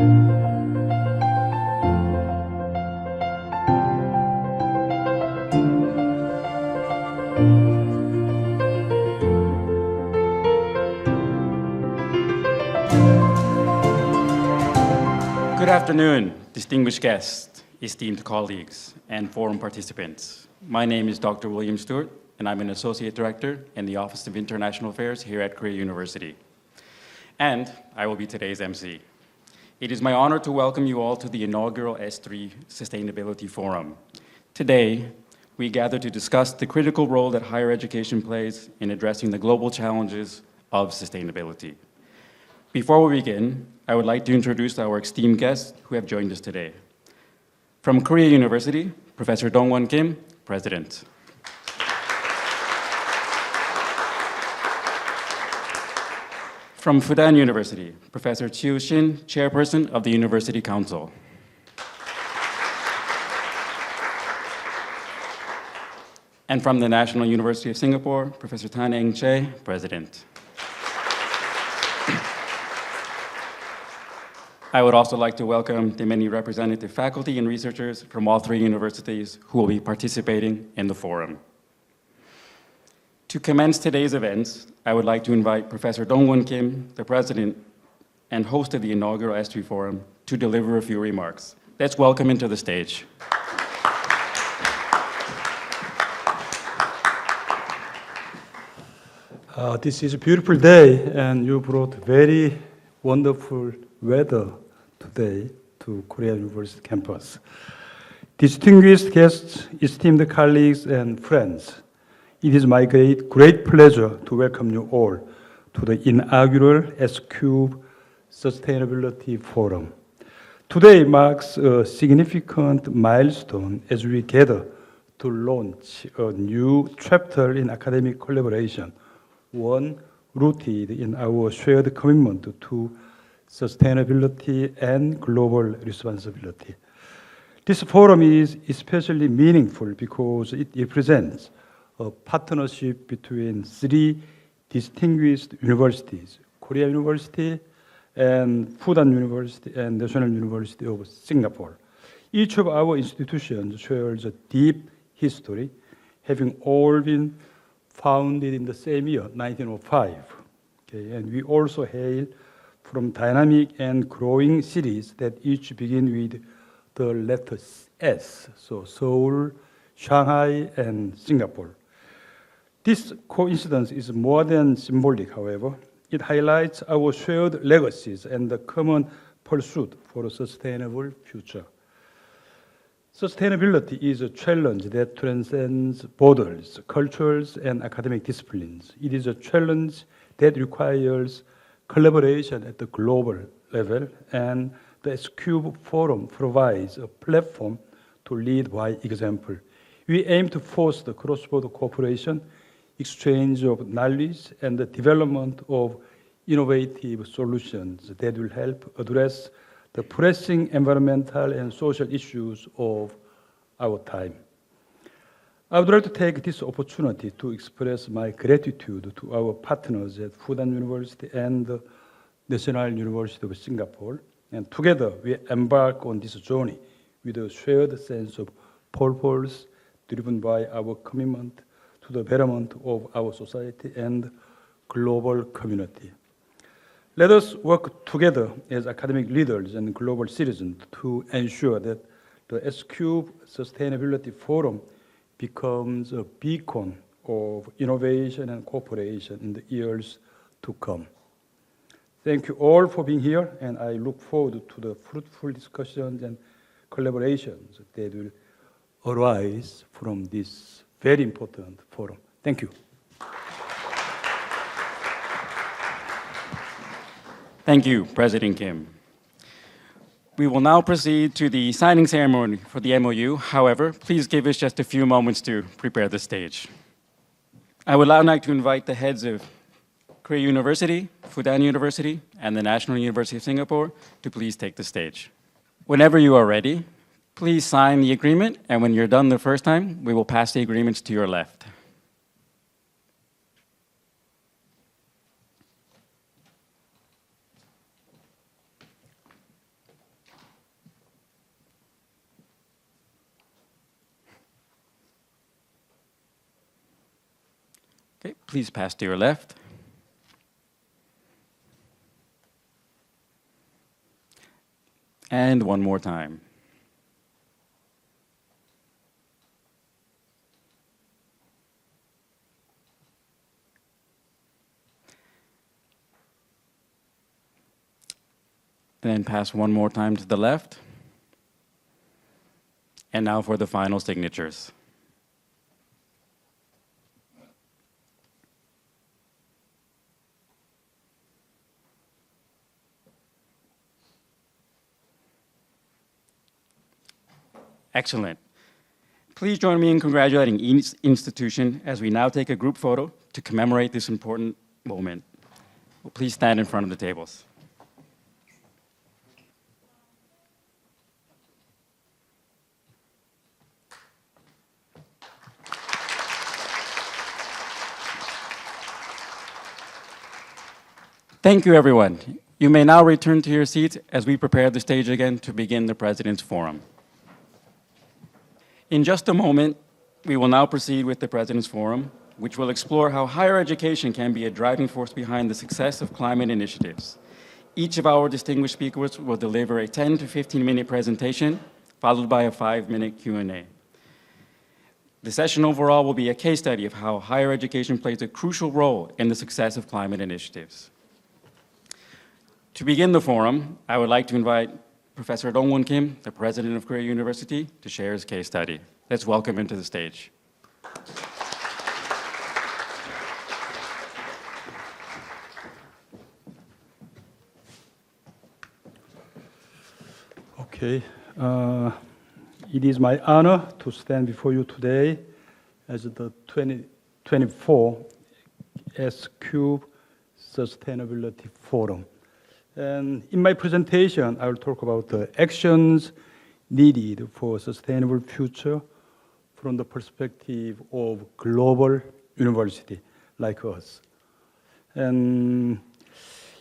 Good afternoon, distinguished guests, esteemed colleagues, and forum participants. My name is Dr. William Stewart, and I'm an Associate Director in the Office of International Affairs here at Korea University. And I will be today's MC. It is my honor to welcome you all to the inaugural S3 Sustainability Forum. Today, we gather to discuss the critical role that higher education plays in addressing the global challenges of sustainability. Before we begin, I would like to introduce our esteemed guests who have joined us today. From Korea University, Professor Dong-Won Kim, President. From Fudan University, Professor Chiu Shin, Chairperson of the University Council. And from the National University of Singapore, Professor Tan Eng Che, President. I would also like to welcome the many representative faculty and researchers from all three universities who will be participating in the forum. To commence today's events, I would like to invite Professor Dong-Won Kim, the president and host of the inaugural S3 Forum, to deliver a few remarks. Let's welcome him to the stage. This is a beautiful day, and you brought very wonderful weather today to Korea University campus. Distinguished guests, esteemed colleagues, and friends, it is my great pleasure to welcome you all to the inaugural S3 Sustainability Forum. Today marks a significant milestone as we gather to launch a new chapter in academic collaboration, one rooted in our shared commitment to sustainability and global responsibility. This forum is especially meaningful because it represents a partnership between three distinguished universities, Korea University and Fudan University and National University of Singapore. Each of our institutions shares a deep history, having all been founded in the same year, 1905. And we also hail from dynamic and growing cities that each begin with the letter S, so Seoul, Shanghai, and Singapore. This coincidence is more than symbolic, however. It highlights our shared legacies and the common pursuit for a sustainable future. Sustainability is a challenge that transcends borders, cultures, and academic disciplines. It is a challenge that requires collaboration at the global level, and the S3 Forum provides a platform to lead by example. We aim to foster cross-border cooperation, exchange of knowledge, and the development of innovative solutions that will help address the pressing environmental and social issues of our time. I would like to take this opportunity to express my gratitude to our partners at Fudan University and the National University of Singapore. And together, we embark on this journey with a shared sense of purpose, driven by our commitment to the betterment of our society and global community. Let us work together as academic leaders and global citizens to ensure that the S3 Sustainability Forum becomes a beacon of innovation and cooperation in the years to come. Thank you all for being here, and I look forward to the fruitful discussions and collaborations that will arise from this very important forum. Thank you. Thank you, President Kim. We will now proceed to the signing ceremony for the MOU. However, please give us just a few moments to prepare the stage. I would now like to invite the heads of Korea University, Fudan University, and the National University of Singapore to please take the stage. Whenever you are ready, please sign the agreement, and when you're done the first time, we will pass the agreements to your left. Okay, please pass to your left. And one more time. Then pass one more time to the left. And now for the final signatures. Excellent. Please join me in congratulating each institution as we now take a group photo to commemorate this important moment. Please stand in front of the tables. Thank you, everyone. You may now return to your seats as we prepare the stage again to begin the President's Forum. In just a moment, we will now proceed with the President's Forum, which will explore how higher education can be a driving force behind the success of climate initiatives. Each of our distinguished speakers will deliver a 10 to 15-minute presentation, followed by a 5-minute Q&A. The session overall will be a case study of how higher education plays a crucial role in the success of climate initiatives. To begin the forum, I would like to invite Professor Dong-Won Kim, the president of Korea University, to share his case study. Let's welcome him to the stage. Okay. It is my honor to stand before you today as the 2024 S-Cube Sustainability Forum. And in my presentation, I will talk about the actions needed for a sustainable future from the perspective of global university like us. And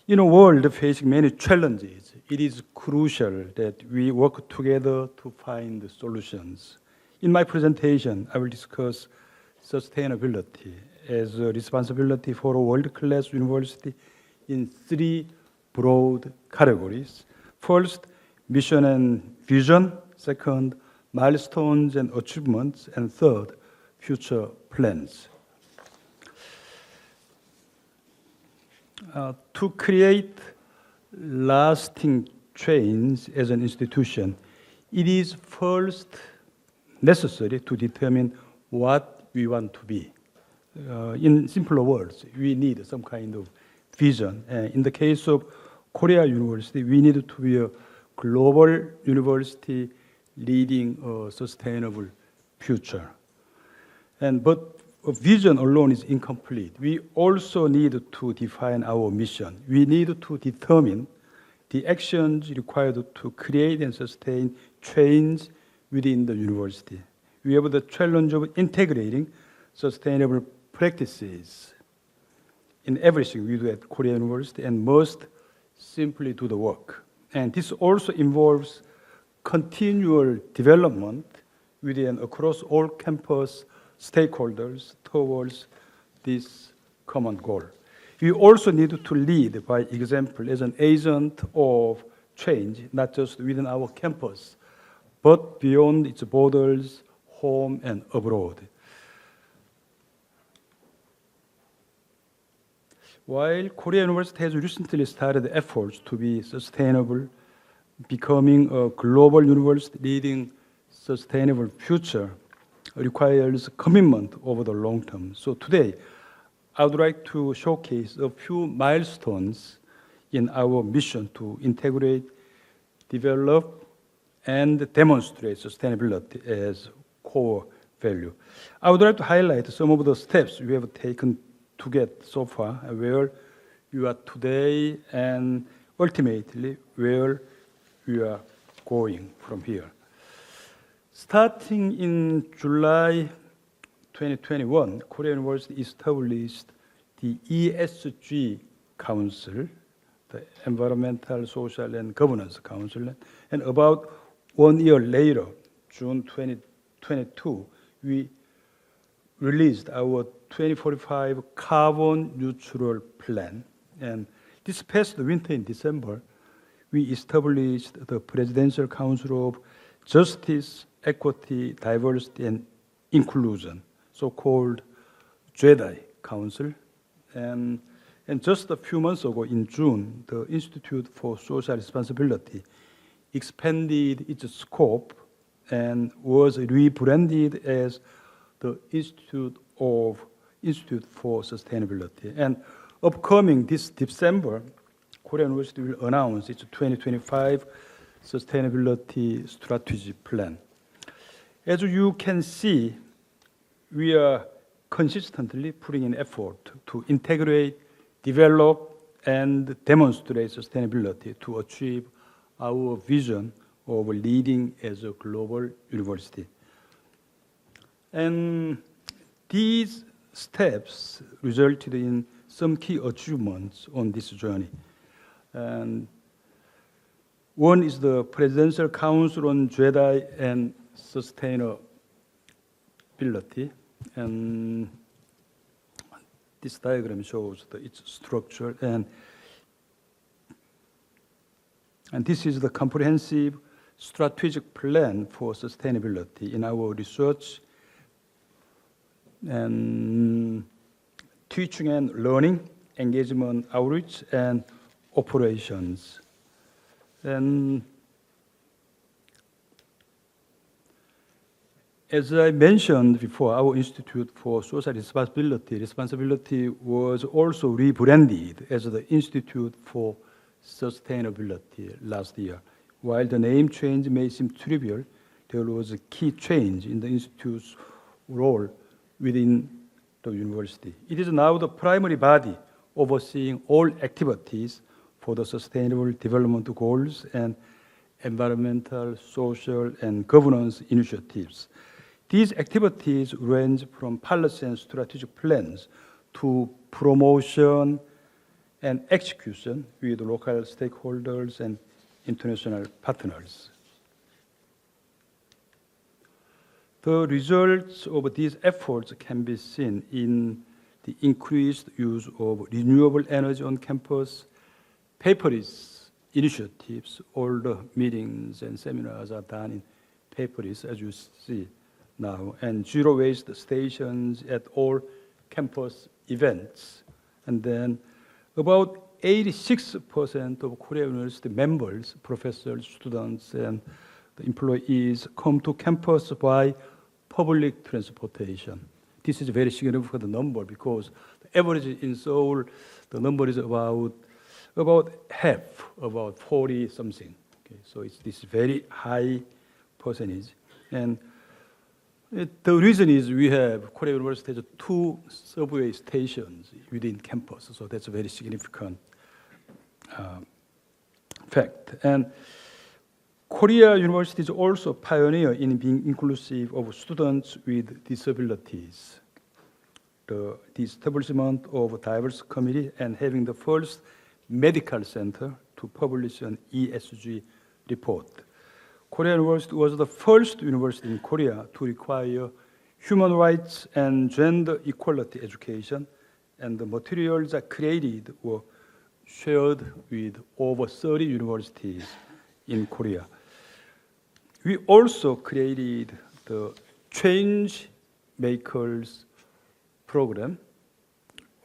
in a world facing many challenges, it is crucial that we work together to find solutions. In my presentation, I will discuss sustainability as a responsibility for a world-class university in 3 broad categories. First, mission and vision. Second, milestones and achievements. And third, future plans. To create lasting change as an institution, it is first necessary to determine what we want to be. In simpler words, we need some kind of vision. In the case of Korea University, we need to be a global university leading a sustainable future. But a vision alone is incomplete. We also need to define our mission. We need to determine the actions required to create and sustain change within the university. We have the challenge of integrating sustainable practices in everything we do at Korea University and must simply do the work. And this also involves continual development within and across all campus stakeholders towards this common goal. We also need to lead by example as an agent of change, not just within our campus, but beyond its borders, home and abroad. While Korea University has recently started efforts to be sustainable, becoming a global university leading sustainable future requires commitment over the long term. So today, I would like to showcase a few milestones in our mission to integrate, develop, and demonstrate sustainability as core value. I would like to highlight some of the steps we have taken to get so far, where we are today, and ultimately where we are going from here. Starting in July 2021, Korea University established the ESG Council, the Environmental, Social, and Governance Council, and about 1 year later, June 2022, we released our 2045 carbon neutral plan. And this past winter in December, we established the Presidential Council of Justice, Equity, Diversity, and Inclusion, so-called JEDI Council. And just a few months ago, in June, the Institute for Social Responsibility expanded its scope and was rebranded as the Institute for Sustainability. And upcoming this December, Korea University will announce its 2025 Sustainability Strategy Plan. As you can see, we are consistently putting in effort to integrate, develop, and demonstrate sustainability to achieve our vision of leading as a global university. And these steps resulted in some key achievements on this journey. And one is the Presidential Council on JEDI and Sustainability. And this diagram shows its structure. And this is the comprehensive strategic plan for sustainability in our research and teaching and learning, engagement, outreach, and operations. And as I mentioned before, our Institute for Social Responsibility was also rebranded as the Institute for Sustainability last year. While the name change may seem trivial, there was a key change in the Institute's role within the university. It is now the primary body overseeing all activities for the Sustainable Development Goals and environmental, social, and governance initiatives. These activities range from policy and strategic plans to promotion and execution with local stakeholders and international partners. The results of these efforts can be seen in the increased use of renewable energy on campus, paperless initiatives. All the meetings and seminars are done in paperless, as you see now, and zero waste stations at all campus events. And then about 86% of Korea University members, professors, students, and the employees come to campus by public transportation. This is a very significant number because the average in Seoul, the number is about half, about 40 something. Okay, so it's this very high percentage. And the reason is we have, Korea University has 2 subway stations within campus, so that's a very significant fact. And Korea University is also a pioneer in being inclusive of students with disabilities. The establishment of a diverse committee and having the first medical center to publish an ESG report. Korea University was the first university in Korea to require human rights and gender equality education, and the materials that created were shared with over 30 universities in Korea. We also created the Change Makers program.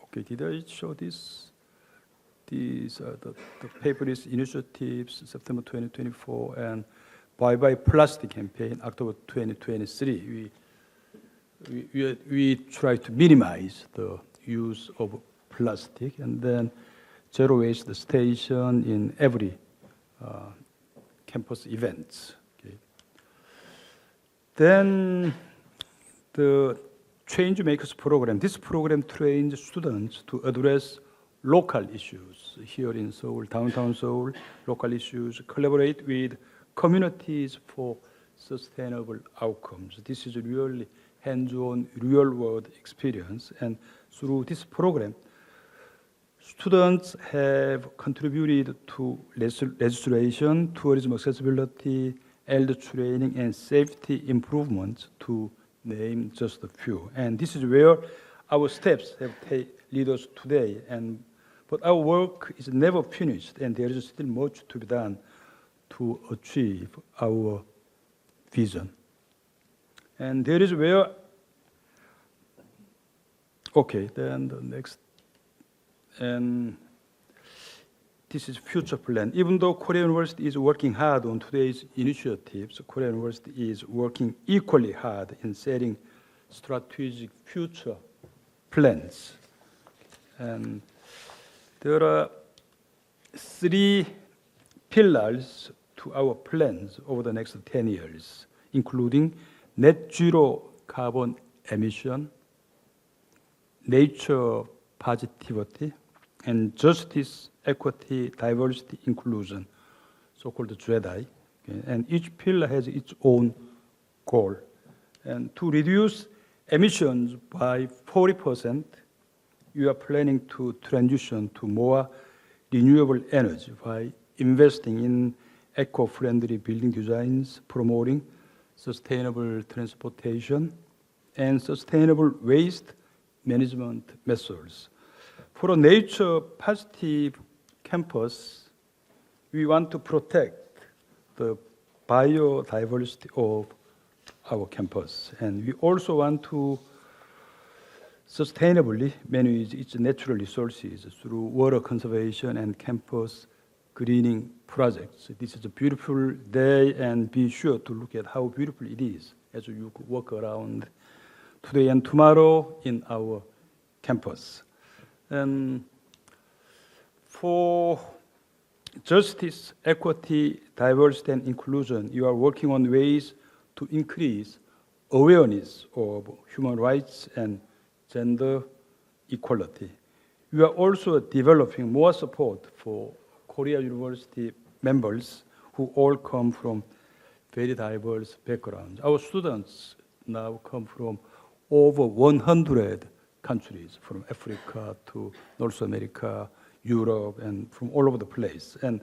Okay, did I show this? These are the paperless initiatives, September 2024, and Bye-Bye Plastic campaign, October 2023. We try to minimize the use of plastic, and then zero waste station in every campus events. Okay. Then the Change Makers program. This program trains students to address local issues here in Seoul, downtown Seoul, local issues, collaborate with communities for sustainable outcomes. This is a really hands-on, real-world experience, and through this program, students have contributed to legislation, tourism accessibility, elder training, and safety improvements, to name just a few. And this is where our steps have led us today, but our work is never finished, and there is still much to be done to achieve our vision. And there is where, okay, then the next, and this is future plan. Even though Korea University is working hard on today's initiatives, Korea University is working equally hard in setting strategic future plans. And there are 3 pillars to our plans over the next 10 years, including net zero carbon emission, nature positivity, and justice, equity, diversity, inclusion, so-called JEDI. Okay? And each pillar has its own goal. And to reduce emissions by 40%, we are planning to transition to more renewable energy by investing in eco-friendly building designs, promoting sustainable transportation, and sustainable waste management methods. For a nature-positive campus, we want to protect the biodiversity of our campus, and we also want to sustainably manage its natural resources through water conservation and campus greening projects. This is a beautiful day, and be sure to look at how beautiful it is as you walk around today and tomorrow in our campus. And for justice, equity, diversity, and inclusion, you are working on ways to increase awareness of human rights and gender equality. We are also developing more support for Korea University members who all come from very diverse backgrounds. Our students now come from over 100 countries, from Africa to North America, Europe, and from all over the place. And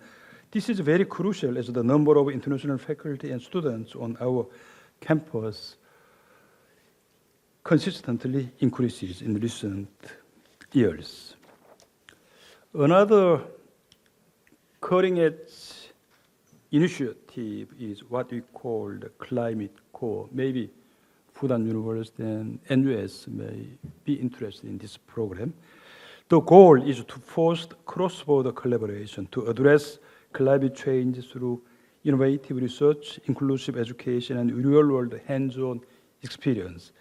this is very crucial as the number of international faculty and students on our campus consistently increases in recent years. Another cutting-edge initiative is what we call the Climate Core. Maybe Fudan University and NUS may be interested in this program. The goal is to foster cross-border collaboration to address climate change through innovative research, inclusive education, and real-world hands-on experience.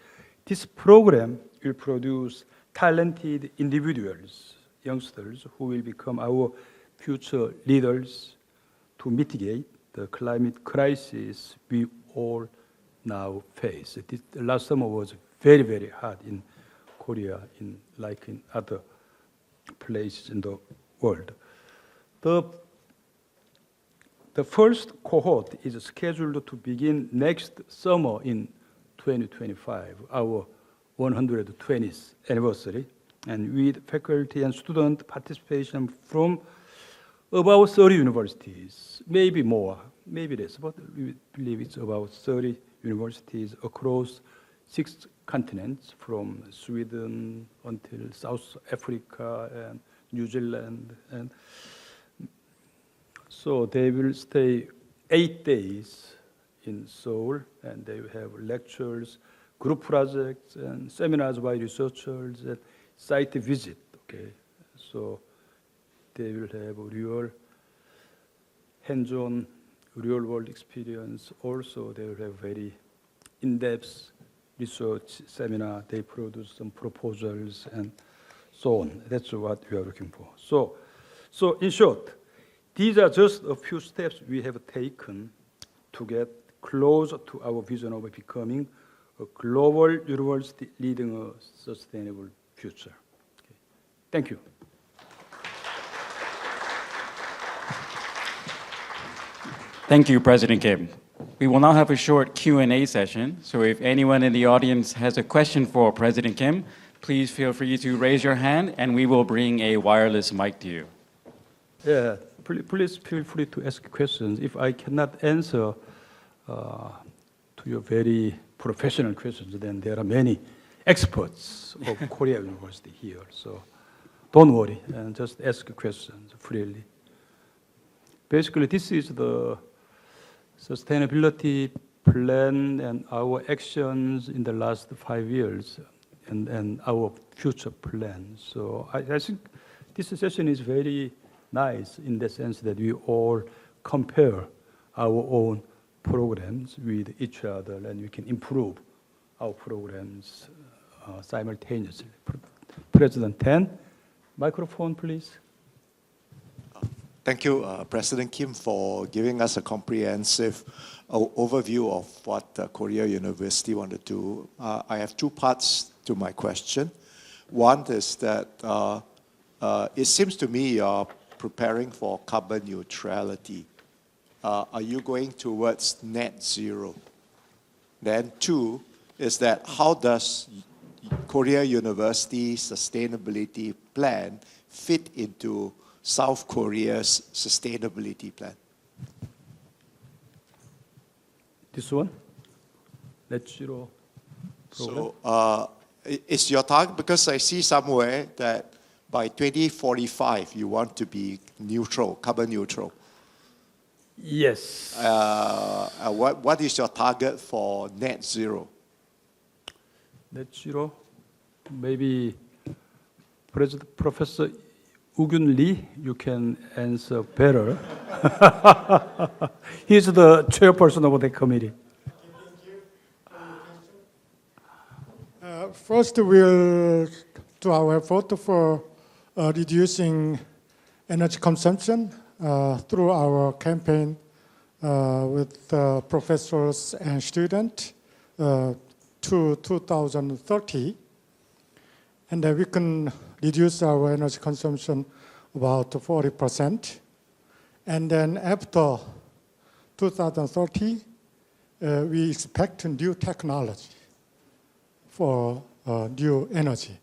This program will produce talented individuals, youngsters, who will become our future leaders to mitigate the climate crisis we all now face. Last summer was very, very hard in Korea, like in other places in the world. The first cohort is scheduled to begin next summer in 2025, our 120th anniversary, and with faculty and student participation from about 30 universities, maybe more, maybe less, but we believe it's about 30 universities across 6 continents, from Sweden until South Africa and New Zealand. And so they will stay 8 days in Seoul, and they will have lectures, group projects, and seminars by researchers, and site visit. Okay, so they will have a real hands-on, real-world experience. Also, they will have very in-depth research seminar. They produce some proposals and so on. That's what we are looking for. So in short, these are just a few steps we have taken to get closer to our vision of becoming a global university leading a sustainable future. Okay. Thank you. Thank you, President Kim. We will now have a short Q&A session. So if anyone in the audience has a question for President Kim, please feel free to raise your hand and we will bring a wireless mic to you. Yeah, please feel free to ask questions. If I cannot answer to your very professional questions, then there are many experts of Korea University here. So don't worry and just ask questions freely. Basically, this is the sustainability plan and our actions in the last 5 years and our future plan. So I think this session is very nice in the sense that we all compare our own programs with each other and we can improve our programs simultaneously. President Tan, microphone please. Thank you, President Kim, for giving us a comprehensive overview of what Korea University want to do. I have two parts to my question. One is that it seems to me you're preparing for carbon neutrality. Are you going towards net zero? Then two is that how does Korea University sustainability plan fit into South Korea's sustainability plan? This one? Net zero program? So is your target, because I see somewhere that by 2045 you want to be neutral, carbon neutral. Yes. What is your target for net zero? Net zero? Maybe Professor Woo-Gyun Lee, you can answer better. He's the chairperson of the committee. First, we'll do our effort for reducing energy consumption through our campaign with professors and students to 2030. And we can reduce our energy consumption about 40%. And then after 2030, we expect new technology for new energy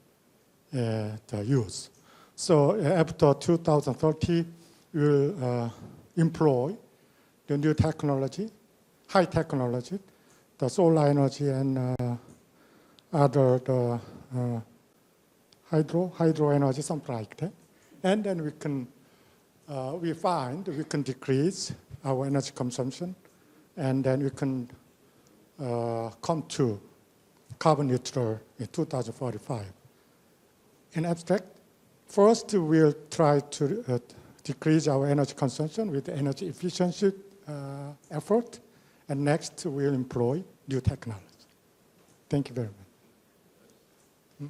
use. So after 2030, we'll employ the new technology, high technology, the solar energy and other hydro energy, something like that. And then we can decrease our energy consumption, and then we can come to carbon neutral in 2045. In abstract, first we'll try to decrease our energy consumption with energy efficiency effort, and next we'll employ new technology. Thank you very much.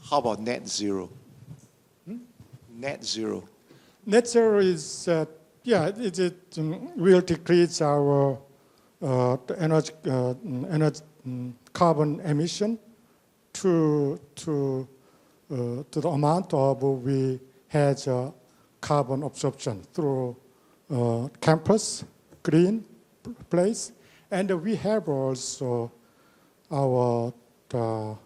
How about net zero? Net zero. Net zero is, will decrease our energy carbon emission to the amount of we had carbon absorption through campus, green place, and we have also our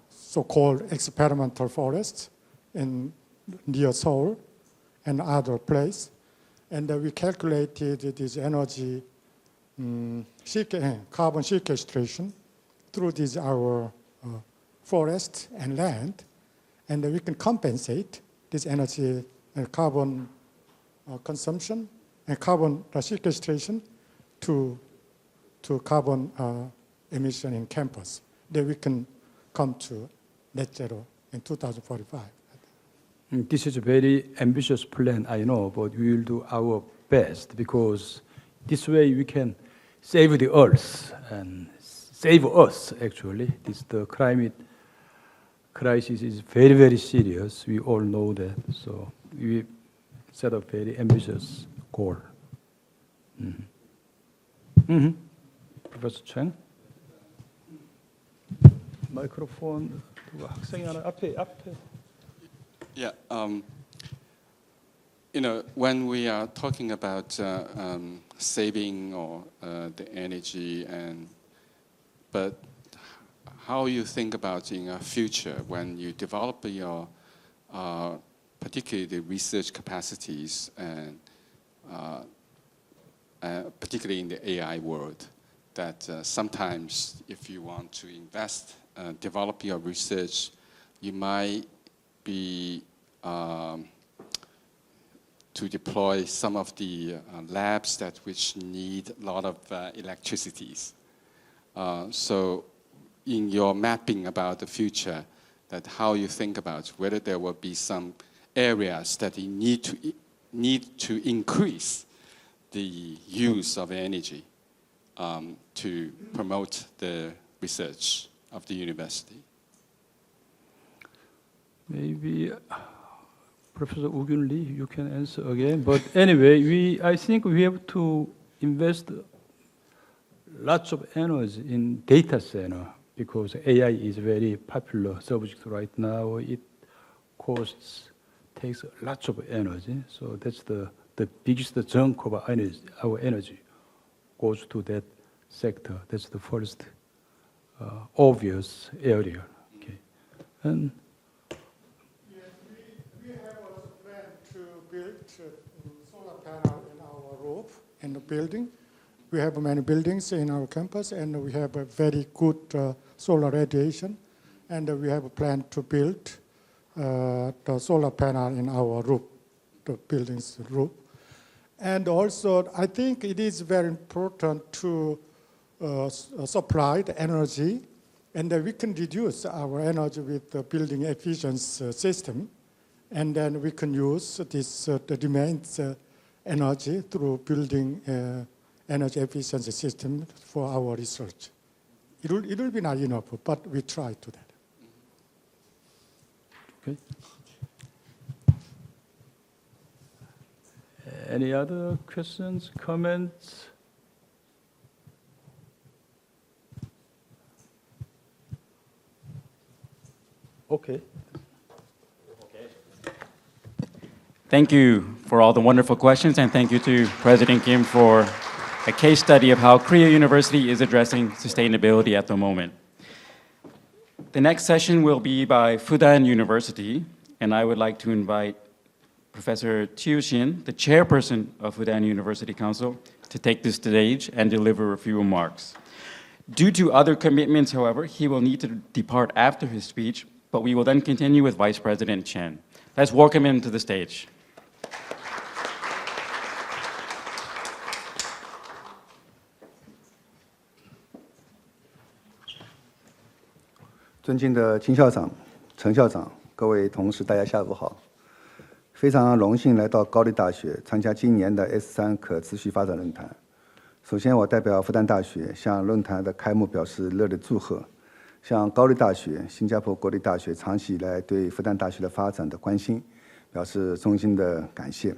so-called experimental forests in near Seoul and other place, and we calculated this energy carbon sequestration through this our forest and land, and we can compensate this energy carbon consumption and carbon sequestration to carbon emission in campus. Then we can come to net zero in 2045. This is a very ambitious plan, I know, but we will do our best because this way we can save the earth and save us, actually. The climate crisis is very, very serious. We all know that. So we set a very ambitious goal. Professor Chang? 마이크로폰 누가 학생이 하나 앞에. Yeah, when we are talking about saving or the energy, but how you think about in a future when you develop your, particularly the research capacities and particularly in the AI world, that sometimes if you want to invest develop your research, you might be to deploy some of the labs that which need a lot of electricities. So in your mapping about the future, that how you think about whether there will be some areas that you need to increase the use of energy to promote the research of the university. Maybe Professor Woo-Kyun Lee, you can answer again. But anyway, I think we have to invest lots of energy in data center because AI is very popular subject right now. It takes lots of energy. So that's the biggest chunk of our energy goes to that sector. That's the first obvious area. Okay. And we have also planned to build solar panel in our roof in the building. We have many buildings in our campus, and we have a very good solar radiation. And we have a plan to build the solar panel in our roof, the building's roof. And also, I think it is very important to supply the energy, and we can reduce our energy with the building efficiency system, and then we can use this the remains energy through building energy efficiency system for our research. It will be not enough, but we try to that. okay. Any other questions, comments? Okay. Thank you for all the wonderful questions, and thank you to President Kim for a case study of how Korea University is addressing sustainability at the moment. The next session will be by Fudan University, and I would like to invite Professor Chiu Shin, the chairperson of Fudan University Council, to take the stage and deliver a few remarks. Due to other commitments, however, he will need to depart after his speech, but we will then continue with Vice President Chen. Let's welcome him to the stage.尊敬的金校长、陈校长、各位同事，大家下午好！非常荣幸来到高丽大学参加今年的 S3可持续发展论坛。首先，我代表复旦大学向论坛的开幕表示热烈祝贺，向高丽大学、新加坡国立大学长期以来对复旦大学的发展的关心表示衷心的感谢。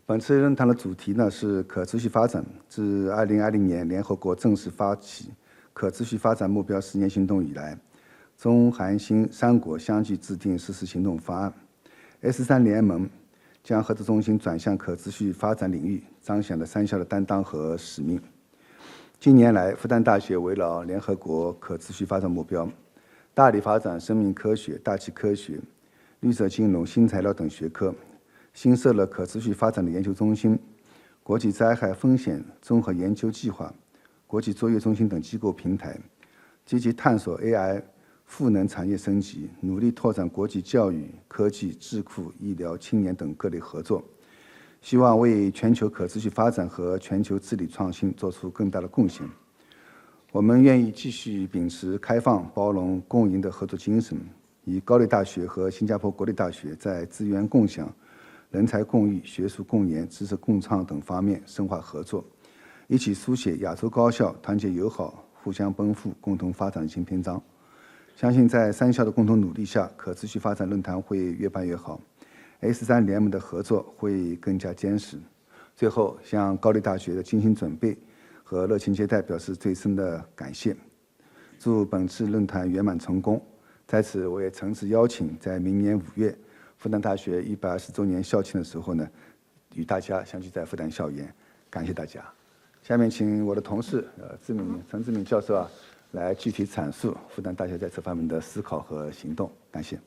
本次论坛的主题呢是可持续发展。自2020年联合国正式发起可持续发展目标10年行动以来，中韩新3国相继制定实施行动方案。S3联盟将合作中心转向可持续发展领域，彰显了3校的担当和使命。近年来，复旦大学围绕联合国可持续发展目标，大力发展生命科学、大气科学、绿色金融、新材料等学科，新设了可持续发展的研究中心、国际灾害风险综合研究计划、国际作业中心等机构平台，积极探索 AI 赋能产业升级，努力拓展国际教育、科技、智库、医疗、青年等各类合作，希望为全球可持续发展和全球治理创新做出更大的贡献。我们愿意继续秉持开放、包容、共赢的合作精神，与高丽大学和新加坡国立大学在资源共享、人才共育、学术共研、知识共创等方面深化合作，一起书写亚洲高校团结友好、互相奔赴、共同发展的新篇章。相信在3校的共同努力下，可持续发展论坛会越办越好， S3联盟的合作会更加坚实。最后，向高丽大学的精心准备和热情接待表示最深的感谢，祝本次论坛圆满成功。在此，我也诚挚邀请在明年5月复旦大学120周年校庆的时候呢，与大家相聚在复旦校园。感谢大家。下面请我的同事陈志敏教授来具体阐述复旦大学在这方面的思考和行动。感谢。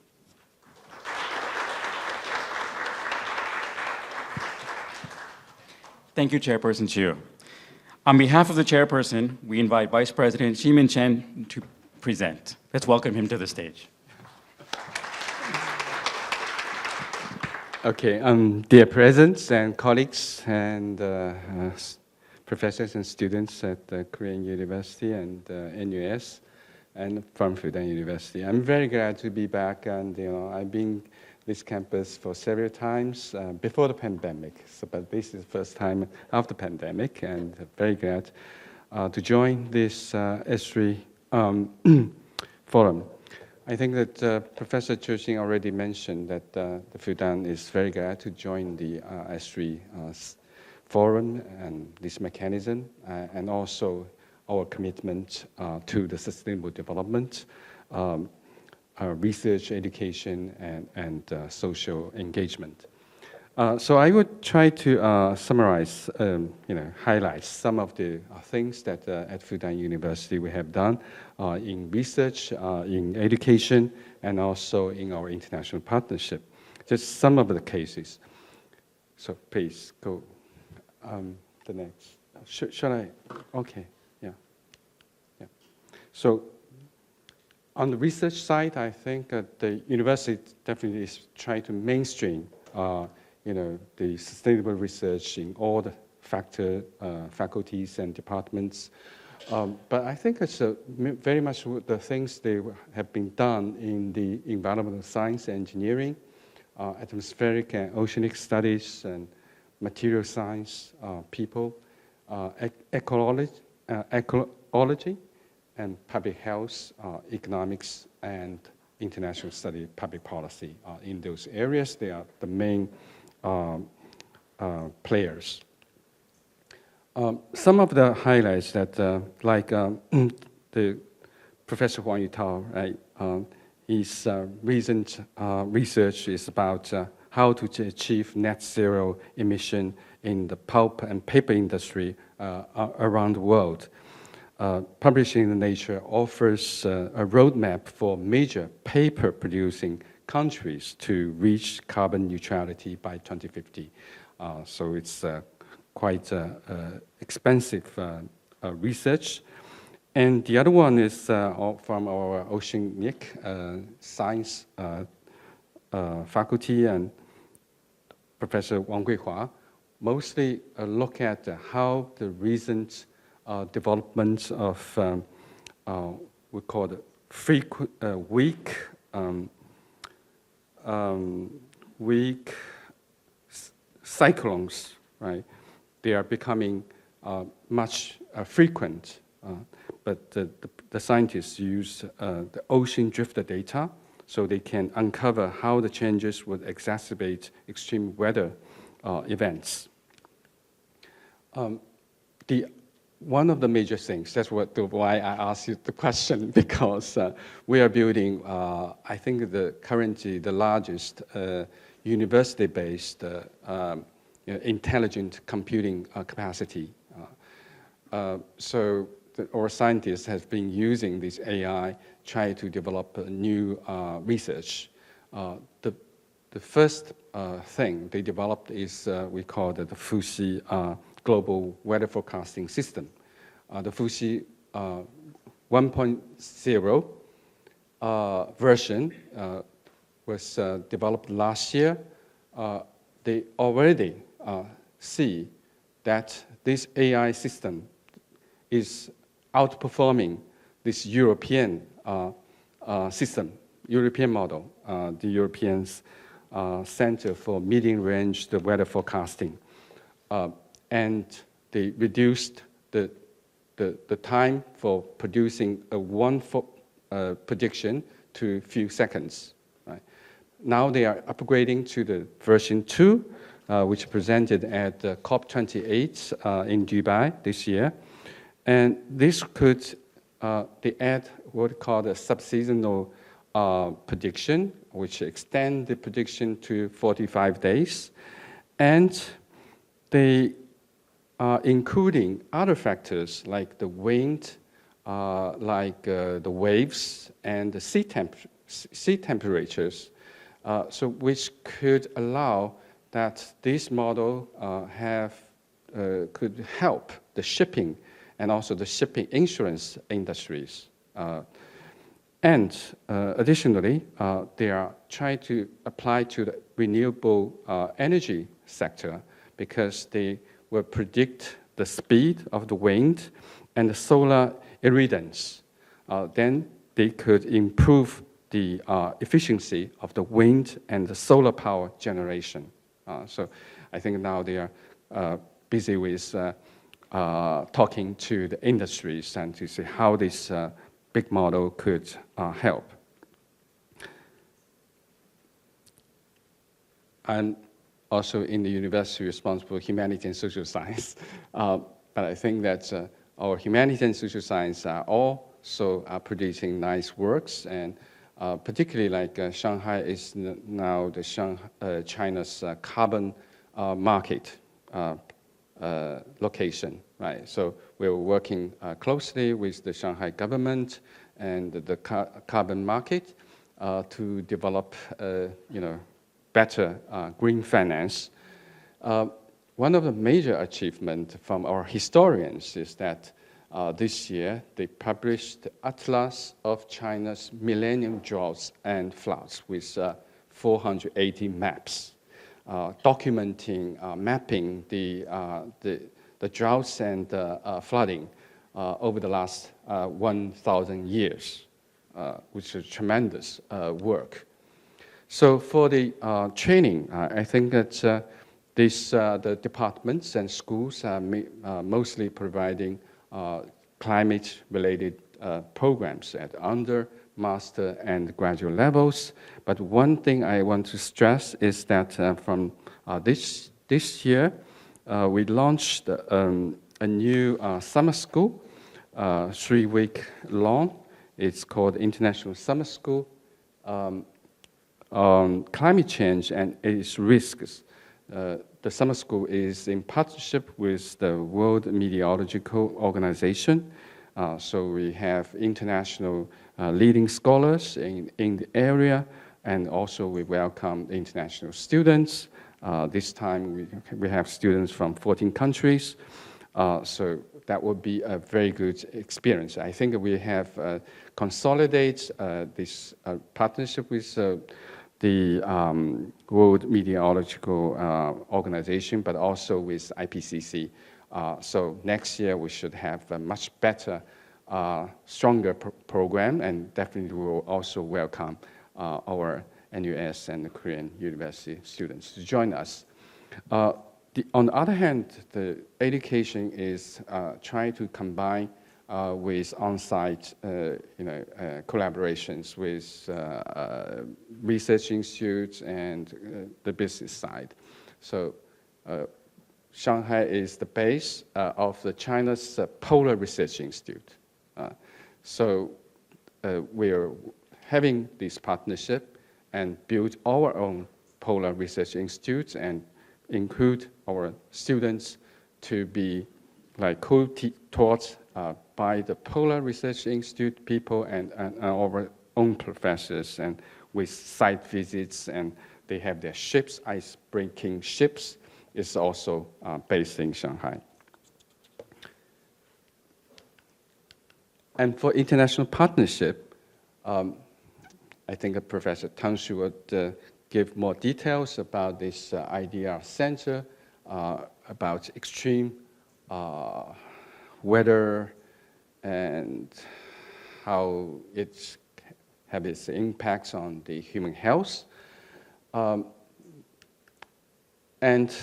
Thank you, Chairperson Chiu. On behalf of the chairperson, we invite Vice President Chen to present. Let's welcome him to the stage. Okay, dear presents and colleagues and professors and students at Korean University and NUS and from Fudan University. I'm very glad to be back, and I've been this campus for several times before the pandemic. But this is the first time after pandemic, and very glad to join this S3 forum. I think that Professor Cho-Sing already mentioned that the Fudan is very glad to join the S3 forum and this mechanism, and also our commitment to the sustainable development, research, education, and social engagement. So I would try to summarize, highlight some of the things that at Fudan University we have done in research, in education, and also in our international partnership. Just some of the cases. So please go the next. Should I? Okay, yeah. So on the research side, I think the university definitely is trying to mainstream the sustainable research in all the faculties and departments. But I think it's very much the things they have been done in the environmental science, engineering, atmospheric and oceanic studies, and material science, people, ecology, and public health, economics, and international study, public policy. In those areas, they are the main players. Some of the highlights that, like the Professor Huang Yutao, right? His recent research is about how to achieve net zero emission in the pulp and paper industry around the world. Publishing in Nature offers a roadmap for major paper-producing countries to reach carbon neutrality by 2050. So it's quite expensive research. And the other one is from our oceanic science faculty, and Professor Wang Guihua mostly look at how the recent development of we call it weak cyclones, right? They are becoming much frequent, but the scientists use the ocean drifter data so they can uncover how the changes would exacerbate extreme weather events. One of the major things, that's why I asked you the question, because we are building, I think, currently the largest university-based intelligent computing capacity. So our scientists have been using this AI, try to develop new research. The first thing they developed is we call it the FUSI Global Weather Forecasting System. The FUSI 1.0 version was developed last year. They already see that this AI system is outperforming this European system, European model, the Europeans Center for Medium-Range Weather Forecasting. And they reduced the time for producing a one prediction to a few seconds. Right? Now they are upgrading to the version 2, which presented at COP28 in Dubai this year. And this could, they add what called a subseasonal prediction, which extend the prediction to 45 days. And they are including other factors like the wind, like the waves, and the sea temperatures, so which could allow that this model could help the shipping and also the shipping insurance industries. And additionally, they are trying to apply to the renewable energy sector because they will predict the speed of the wind and the solar irradiance. Then they could improve the efficiency of the wind and the solar power generation. So I think now they are busy with talking to the industries and to see how this big model could help. I'm also in the university responsible for humanities and social science, but I think that our humanities and social science are also producing nice works, and particularly like Shanghai is now the China's carbon market location, right? So we're working closely with the Shanghai government and the carbon market to develop, better green finance. One of the major achievements from our historians is that this year they published the Atlas of China's Millennium Droughts and Floods with 480 maps, documenting, mapping the droughts and flooding over the last 1,000 years, which is tremendous work. So for the training, I think that the departments and schools are mostly providing climate-related programs at under, master, and graduate levels. But one thing I want to stress is that from this year, we launched a new summer school, 3-week long. It's called International Summer School on Climate Change and its Risks. The summer school is in partnership with the World Meteorological Organization. So we have international leading scholars in the area, and also we welcome international students. This time we have students from 14 countries. So that would be a very good experience. I think we have consolidated this partnership with the World Meteorological Organization, but also with IPCC. So next year we should have a much better, stronger program, and definitely we will also welcome our NUS and the Korean university students to join us. On the other hand, the education is trying to combine with on-site collaborations with research institutes and the business side. So Shanghai is the base of the China's Polar Research Institute. So we are having this partnership and build our own Polar Research Institutes and include our students to be like co-taught by the Polar Research Institute people and our own professors, and with site visits, and they have their ships, ice-breaking ships, is also based in Shanghai. And for international partnership, I think Professor Tang Shu would give more details about this IDR center, about extreme weather and how it has its impacts on the human health. And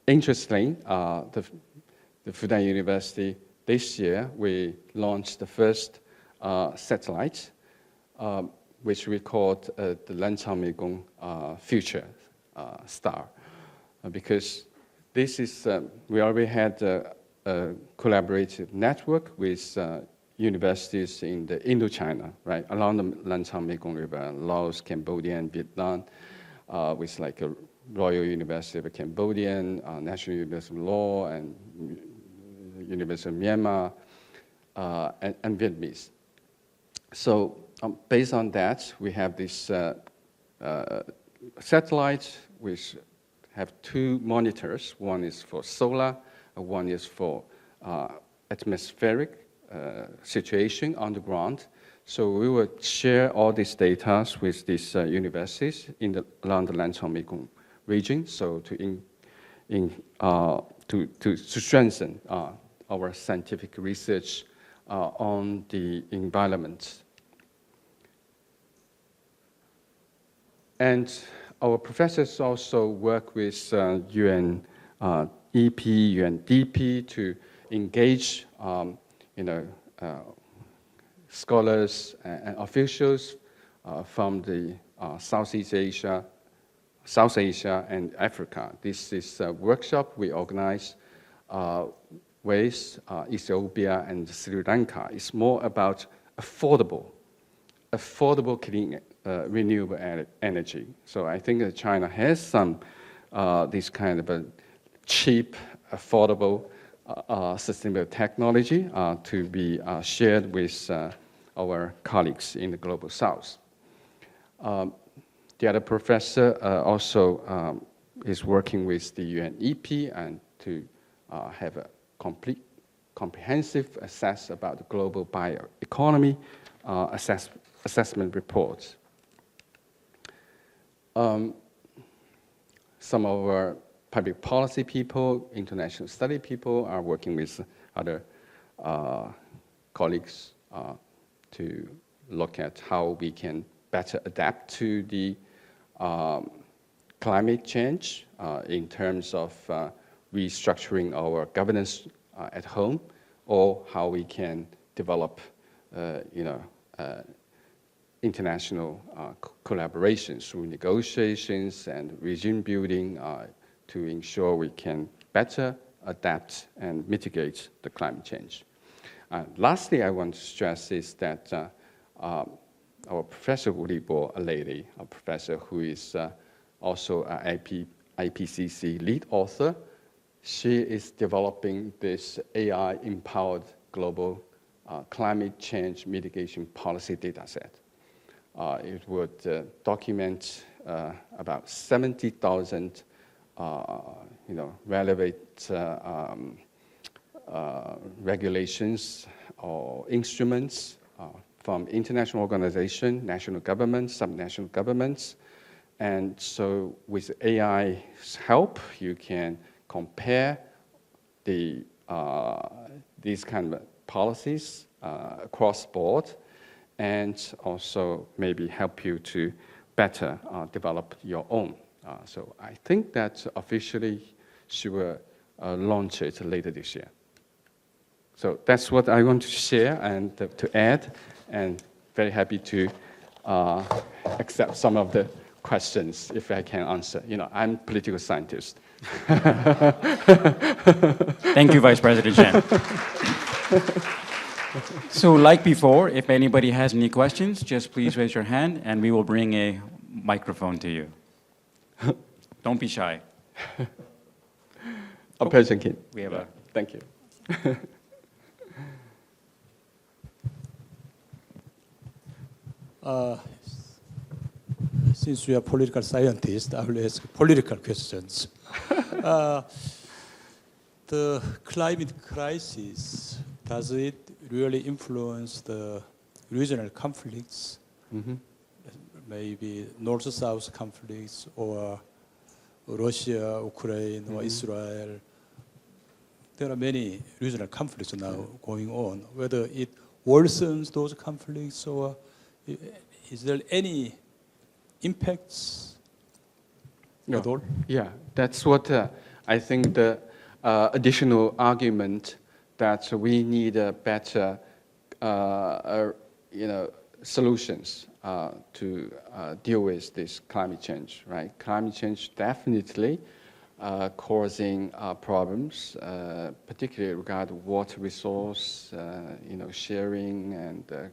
interestingly, the Fudan University, this year, we launched the first satellite, which we called the Lanchangmegong Future Star, because this is, we already had a collaborative network with universities in the Indochina, right, along the Lanchangmegong River, Laos, Cambodia, and Vietnam, with like a Royal University of Cambodia, National University of Law, and University of Myanmar, and Vietnamese. So based on that, we have this satellite which have 2 monitors. One is for solar, one is for atmospheric situation on the ground. So we will share all these data with these universities around the Lancang-Mekong region, so to strengthen our scientific research on the environment. And our professors also work with UNEP, UNDP to engage, scholars and officials from the South Asia and Africa. This is a workshop we organize with Ethiopia and Sri Lanka. It's more about affordable clean renewable energy. So I think that China has some this kind of a cheap, affordable, sustainable technology to be shared with our colleagues in the Global South. The other professor also is working with the UNEP and to have a comprehensive assess about the global bioeconomy assessment reports. Some of our public policy people, international study people are working with other colleagues to look at how we can better adapt to the climate change in terms of restructuring our governance at home, or how we can develop, international collaborations through negotiations and regime building to ensure we can better adapt and mitigate the climate change. Lastly, I want to stress is that our Professor Wu Libo, a lady, a professor who is also an IPCC lead author, she is developing this AI-empowered global climate change mitigation policy dataset. It would document about 70,000 relevant regulations or instruments from international organizations, national governments, subnational governments. And so with AI's help, you can compare these kind of policies across board, and also maybe help you to better develop your own. So I think that officially she will launch it later this year. So that's what I want to share and to add, and very happy to accept some of the questions if I can answer. I'm a political scientist. Thank you, Vice President Chen. So like before, if anybody has any questions, just please raise your hand and we will bring a microphone to you. Don't be shy. President Kim. We have Thank you. Since we are political scientists, I will ask political questions. The climate crisis, does it really influence the regional conflicts? Mm-hmm. Maybe North-South conflicts, or Russia, Ukraine, or Mm-hmm. Israel? There are many regional conflicts now going on. Whether it worsens those conflicts, or is there any impacts at all? Yeah, that's what I think the additional argument that we need a better, solutions to deal with this climate change, right? Climate change definitely causing problems, particularly regarding water resource, sharing and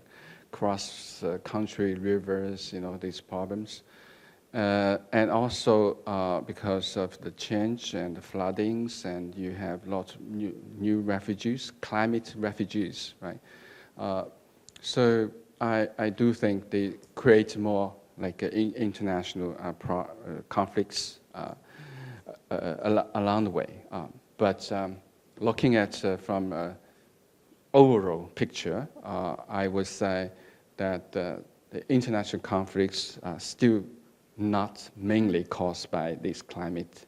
cross-country rivers, these problems. And also because of the change and the floodings, and you have lots of new refugees, climate refugees, right? So I do think they create more like international conflicts along the way. But looking at from overall picture, I would say that the international conflicts are still not mainly caused by these climate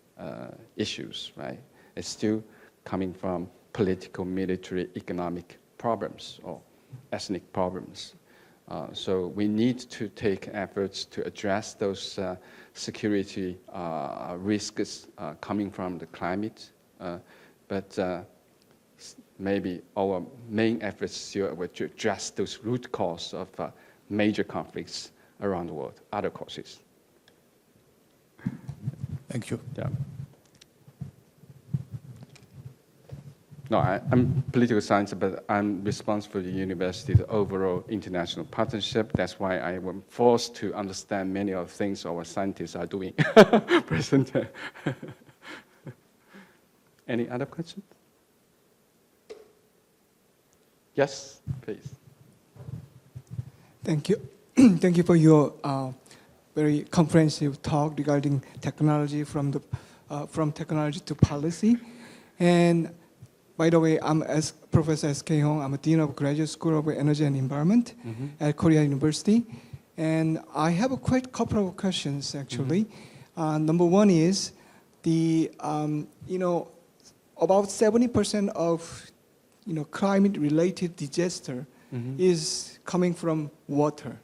issues, right? It's still coming from political, military, economic problems or ethnic problems. So we need to take efforts to address those security risks coming from the climate. But maybe our main efforts here were to address those root causes of major conflicts around the world, other causes. Thank you. Yeah. No, I'm political science, but I'm responsible for the university's overall international partnership. That's why I was forced to understand many of the things our scientists are doing. Present. Any other questions? Yes, please. Thank you. Thank you for your very comprehensive talk regarding technology from technology to policy. And by the way, I'm Professor S.K. Hong. I'm a Dean of Graduate School of Energy and Environment at Korea University. And I have a couple of questions, actually. Number one is, about 70% of climate-related disaster is coming from water.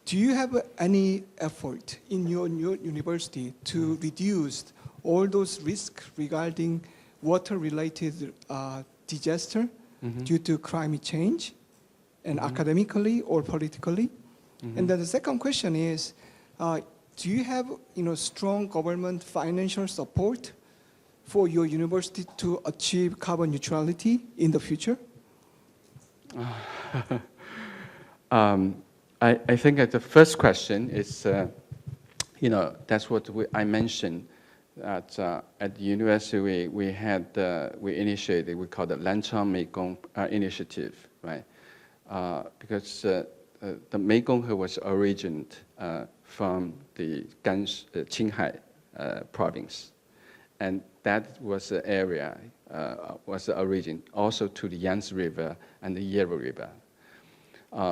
Do you have any effort in your university to reduce all those risks regarding water-related disaster due to climate change, and academically or politically? And then the second question is, do you have strong government financial support for your university to achieve carbon neutrality in the future? I think that the first question is, that's what I mentioned. At the university, we initiated, we call it Lanchang Mekong initiative, right? Because the Mekong was originated from the Qinghai province, and that was the area, was the origin also to the Yangtze River and the Yellow River.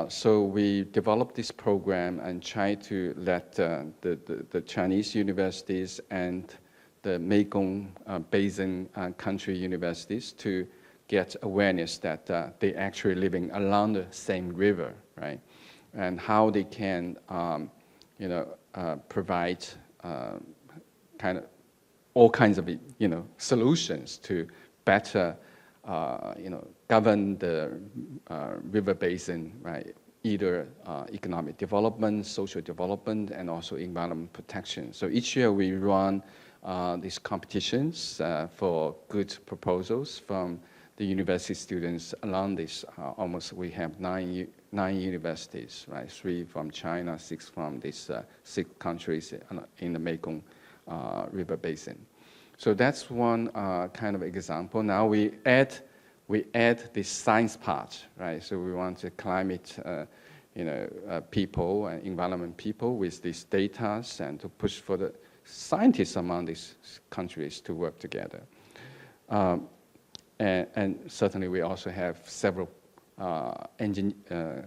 So we developed this program and tried to let the Chinese universities and the Mekong Basin country universities to get awareness that they actually living along the same river, right? And how they can, provide kind of all kinds of, solutions to better, govern the river basin, right? Either economic development, social development, and also environment protection. So each year we run these competitions for good proposals from the university students along this. Almost we have nine universities, right? 3 from China, 6 from these 6 countries in the Mekong River Basin. So that's one kind of example. Now we add this science part, right? So we want the climate, people and environment people with these data and to push for the scientists among these countries to work together. And certainly we also have several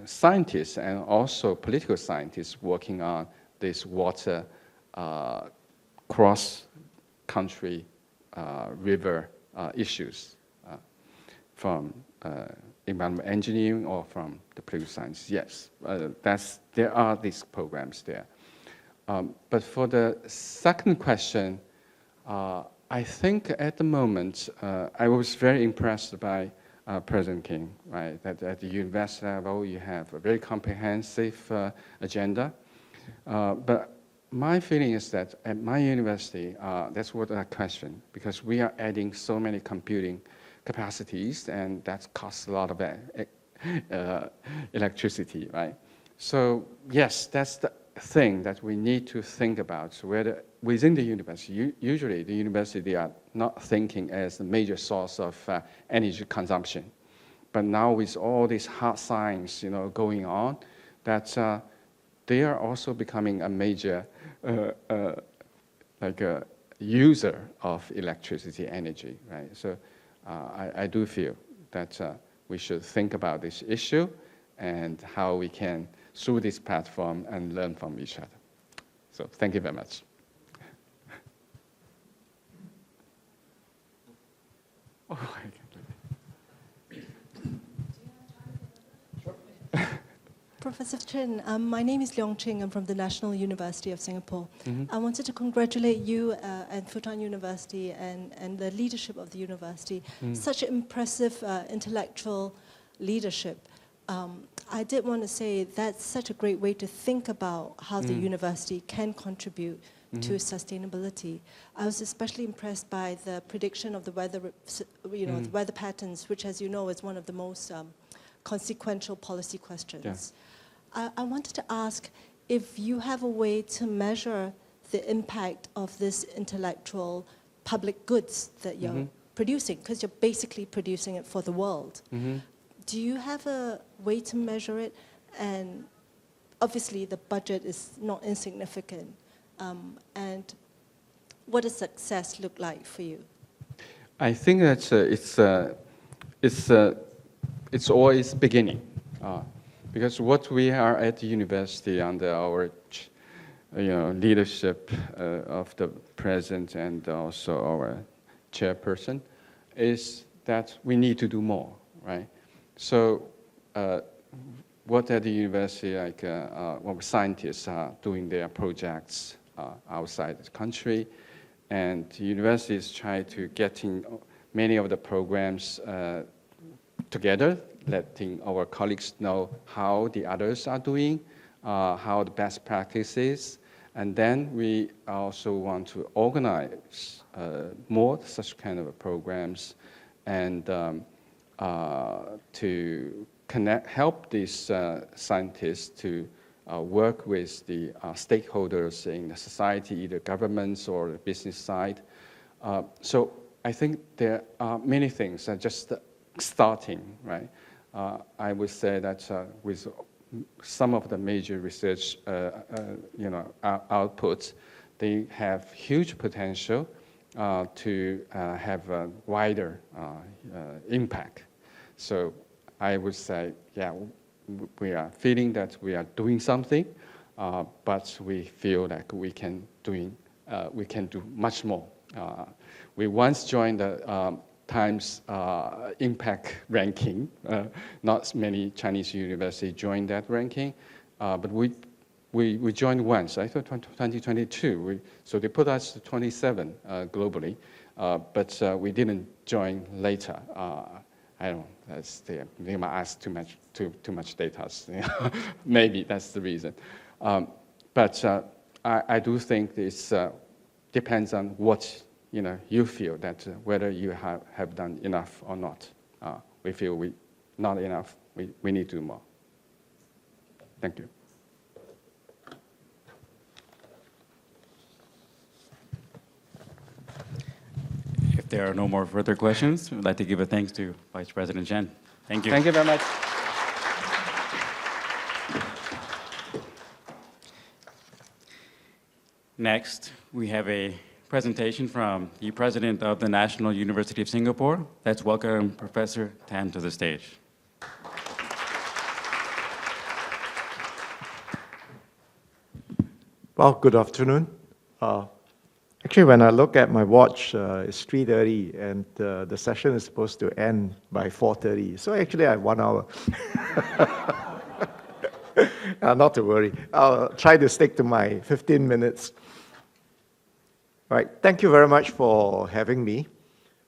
scientists and also political scientists working on this water cross-country river issues from environmental engineering or from the political science. Yes, there are these programs there. But for the second question, I think at the moment, I was very impressed by President Kim, right? That at the university level, you have a very comprehensive agenda. But my feeling is that at my university, that's what I question, because we are adding so many computing capacities, and that costs a lot of electricity, right? So yes, that's the thing that we need to think about. So whether within the university, usually the university, they are not thinking as a major source of energy consumption. But now with all this hard science, going on, that they are also becoming a major user of electricity energy, right? So I do feel that we should think about this issue and how we can, through this platform, and learn from each other. So thank you very much. Oh, I can't believe it. Professor Chin, my name is Leong Ching. I'm from the National University of Singapore. I wanted to congratulate you and Fudan University and the leadership of the university. Such impressive intellectual leadership. I did want to say that's such a great way to think about how the university can contribute to sustainability. I was especially impressed by the prediction of the weather, the weather patterns, which, as you know, is one of the most consequential policy questions. Yeah. I wanted to ask if you have a way to measure the impact of this intellectual public goods that you're producing, because you're basically producing it for the world. Do you have a way to measure it? And obviously the budget is not insignificant. And what does success look like for you? I think that it's always beginning. Because what we are at the university under our leadership of the president and also our chairperson is that we need to do more, right? So what at the university, like scientists are doing their projects outside the country, and the university is trying to get in many of the programs together, letting our colleagues know how the others are doing, how the best practices, and then we also want to organize more such kind of programs and to help these scientists to work with the stakeholders in the society, either governments or the business side. So I think there are many things that just starting, right? I would say that with some of the major research, outputs, they have huge potential to have a wider impact. So I would say, yeah, we are feeling that we are doing something, but we feel like we can do much more. We once joined the Times impact ranking. Not many Chinese universities joined that ranking, but we joined once. I thought 2022. So they put us to 27 globally, but we didn't join later. I don't know. They might ask too much data. Maybe that's the reason. But I do think this depends on what you feel that whether you have done enough or not. We feel we not enough. We need to do more. Thank you. If there are no more further questions, I'd like to give a thanks to Vice President Chen. Thank you. Thank you very much. Next, we have a presentation from the President of the National University of Singapore. Let's welcome Professor Tan to the stage. Well, good afternoon. Actually, when I look at my watch, it's 3:30, and the session is supposed to end by 4:30. So actually, I have 1 hour. Not to worry. I'll try to stick to my 15 minutes. All right. Thank you very much for having me.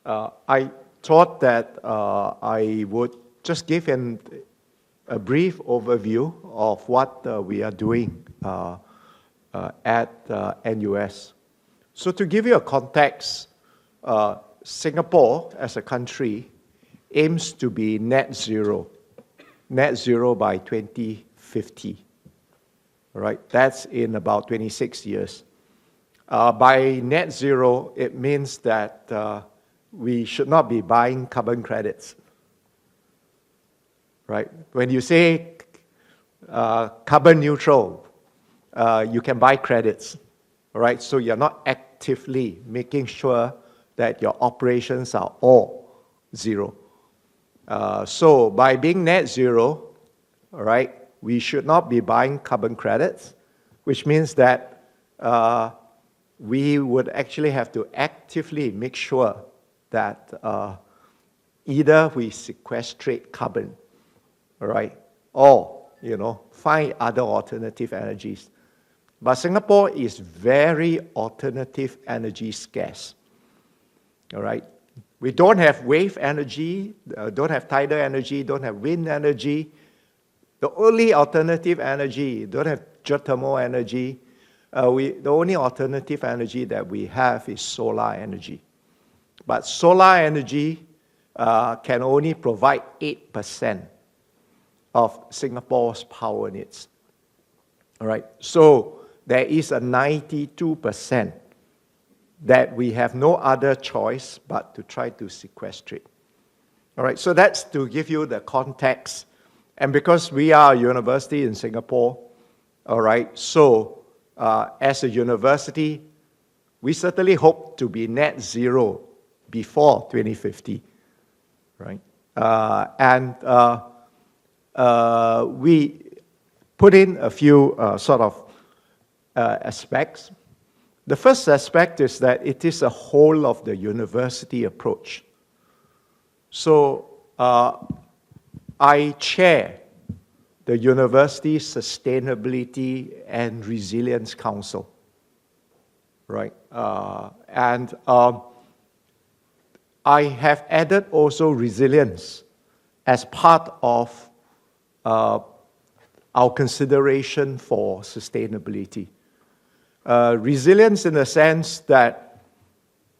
I thought that I would just give a brief overview of what we are doing at NUS. So to give you a context, Singapore as a country aims to be net zero by 2050. All right, that's in about 26 years. By net zero, it means that we should not be buying carbon credits. Right? When you say carbon neutral, you can buy credits. All right, so you're not actively making sure that your operations are all zero. So by being net zero, all right, we should not be buying carbon credits, which means that we would actually have to actively make sure that either we sequestrate carbon, all right, or, find other alternative energies. But Singapore is very alternative energy scarce, all right? We don't have wave energy, don't have tidal energy, don't have wind energy. The only alternative energy, don't have geothermal energy. The only alternative energy that we have is solar energy. But solar energy can only provide 8% of Singapore's power needs. All right, so there is a 92% that we have no other choice but to try to sequestrate. All right, so that's to give you the context. And because we are a university in Singapore, all right, so as a university, we certainly hope to be net zero before 2050, right? We put in a few aspects. The first aspect is that it is a whole of the university approach. So I chair the University Sustainability and Resilience Council, right? I have added also resilience as part of our consideration for sustainability. Resilience in the sense that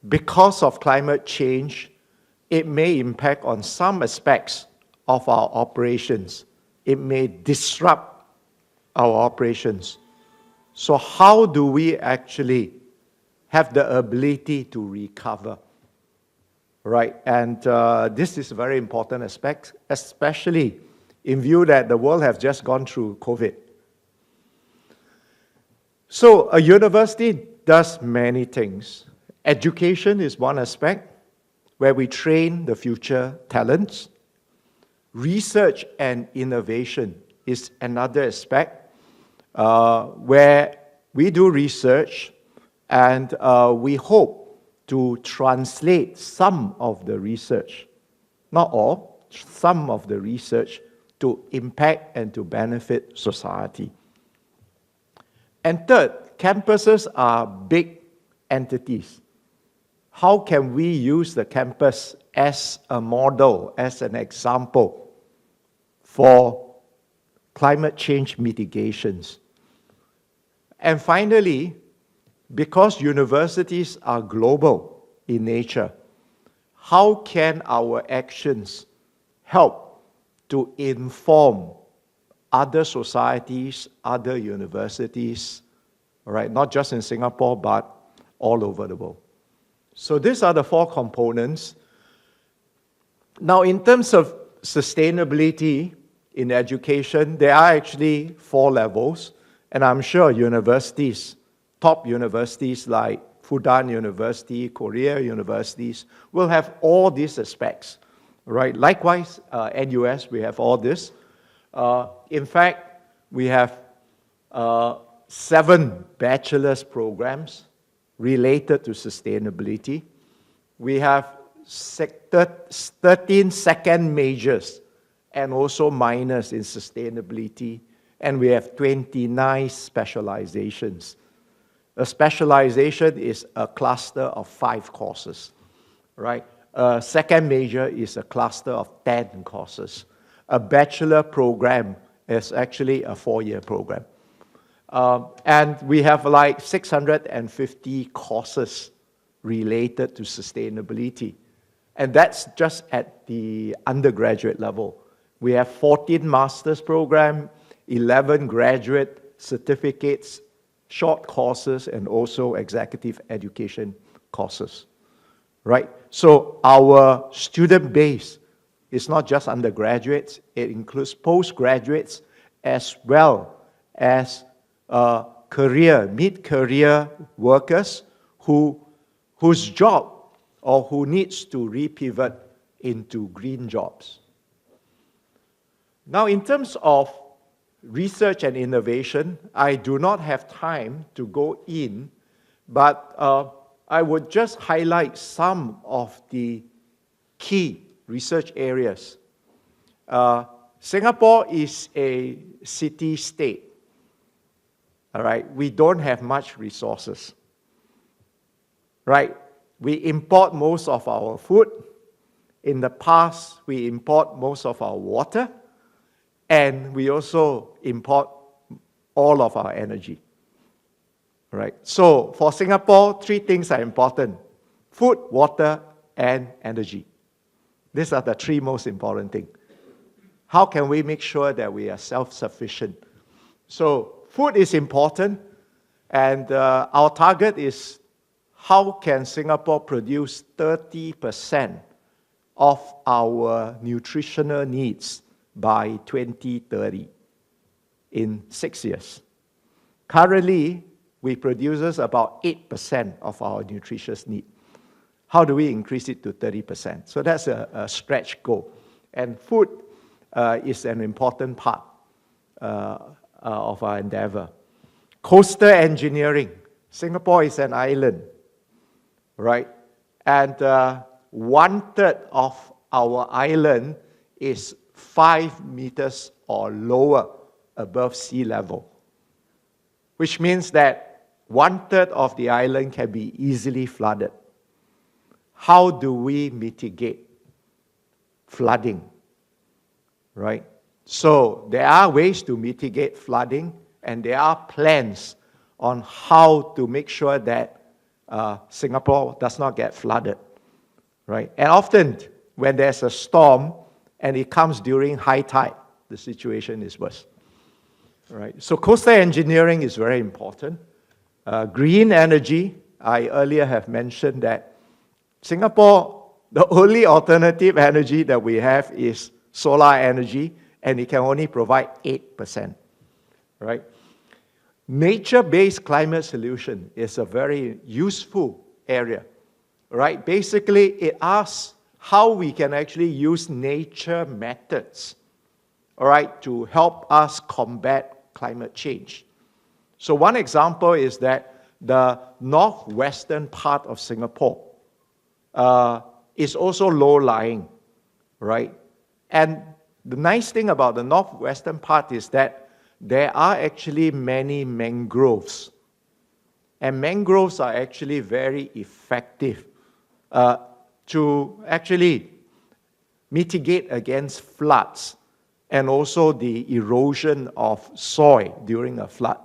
because of climate change, it may impact on some aspects of our operations. It may disrupt our operations. So how do we actually have the ability to recover? Right, and this is a very important aspect, especially in view that the world has just gone through COVID. So a university does many things. Education is one aspect where we train the future talents. Research and innovation is another aspect where we do research and we hope to translate some of the research, not all, some of the research to impact and to benefit society. And third, campuses are big entities. How can we use the campus as a model, as an example for climate change mitigations? And finally, because universities are global in nature, how can our actions help to inform other societies, other universities, all right, not just in Singapore, but all over the world? So these are the four components. Now, in terms of sustainability in education, there are actually 4 levels, and I'm sure universities, top universities like Fudan University, Korea universities, will have all these aspects, right? Likewise, NUS, we have all this. In fact, we have 7 bachelor's programs related to sustainability. We have 13 second majors and also minors in sustainability, and we have 29 specializations. A specialization is a cluster of 5 courses, right? A second major is a cluster of 10 courses. A bachelor program is actually a 4-year program. And we have like 650 courses related to sustainability. And that's just at the undergraduate level. We have 14 master's programs, 11 graduate certificates, short courses, and also executive education courses, right? So our student base is not just undergraduates, it includes postgraduates as well as mid-career workers whose job or who needs to repivot into green jobs. Now, in terms of research and innovation, I do not have time to go in, but I would just highlight some of the key research areas. Singapore is a city-state. All right, we don't have much resources. Right, we import most of our food. In the past, we import most of our water, and we also import all of our energy. Right, so for Singapore, three things are important: food, water, and energy. These are the three most important things. How can we make sure that we are self-sufficient? So food is important, and our target is how can Singapore produce 30% of our nutritional needs by 2030 in 6 years. Currently, we produce about 8% of our nutritious need. How do we increase it to 30%? So that's a stretch goal. And food is an important part of our endeavor. Coastal engineering. Singapore is an island, right? And 1/3 of our island is 5 meters or lower above sea level, which means that 1/3 of the island can be easily flooded. How do we mitigate flooding? Right? So there are ways to mitigate flooding, and there are plans on how to make sure that Singapore does not get flooded. Right? And often when there's a storm and it comes during high tide, the situation is worse. Right? So coastal engineering is very important. Green energy, I earlier have mentioned that Singapore, the only alternative energy that we have is solar energy, and it can only provide 8%. Right? Nature-based climate solution is a very useful area. Right? Basically, it asks how we can actually use nature methods, all right, to help us combat climate change. So one example is that the northwestern part of Singapore is also low-lying, right? And the nice thing about the northwestern part is that there are actually many mangroves. And mangroves are actually very effective to actually mitigate against floods and also the erosion of soil during a flood.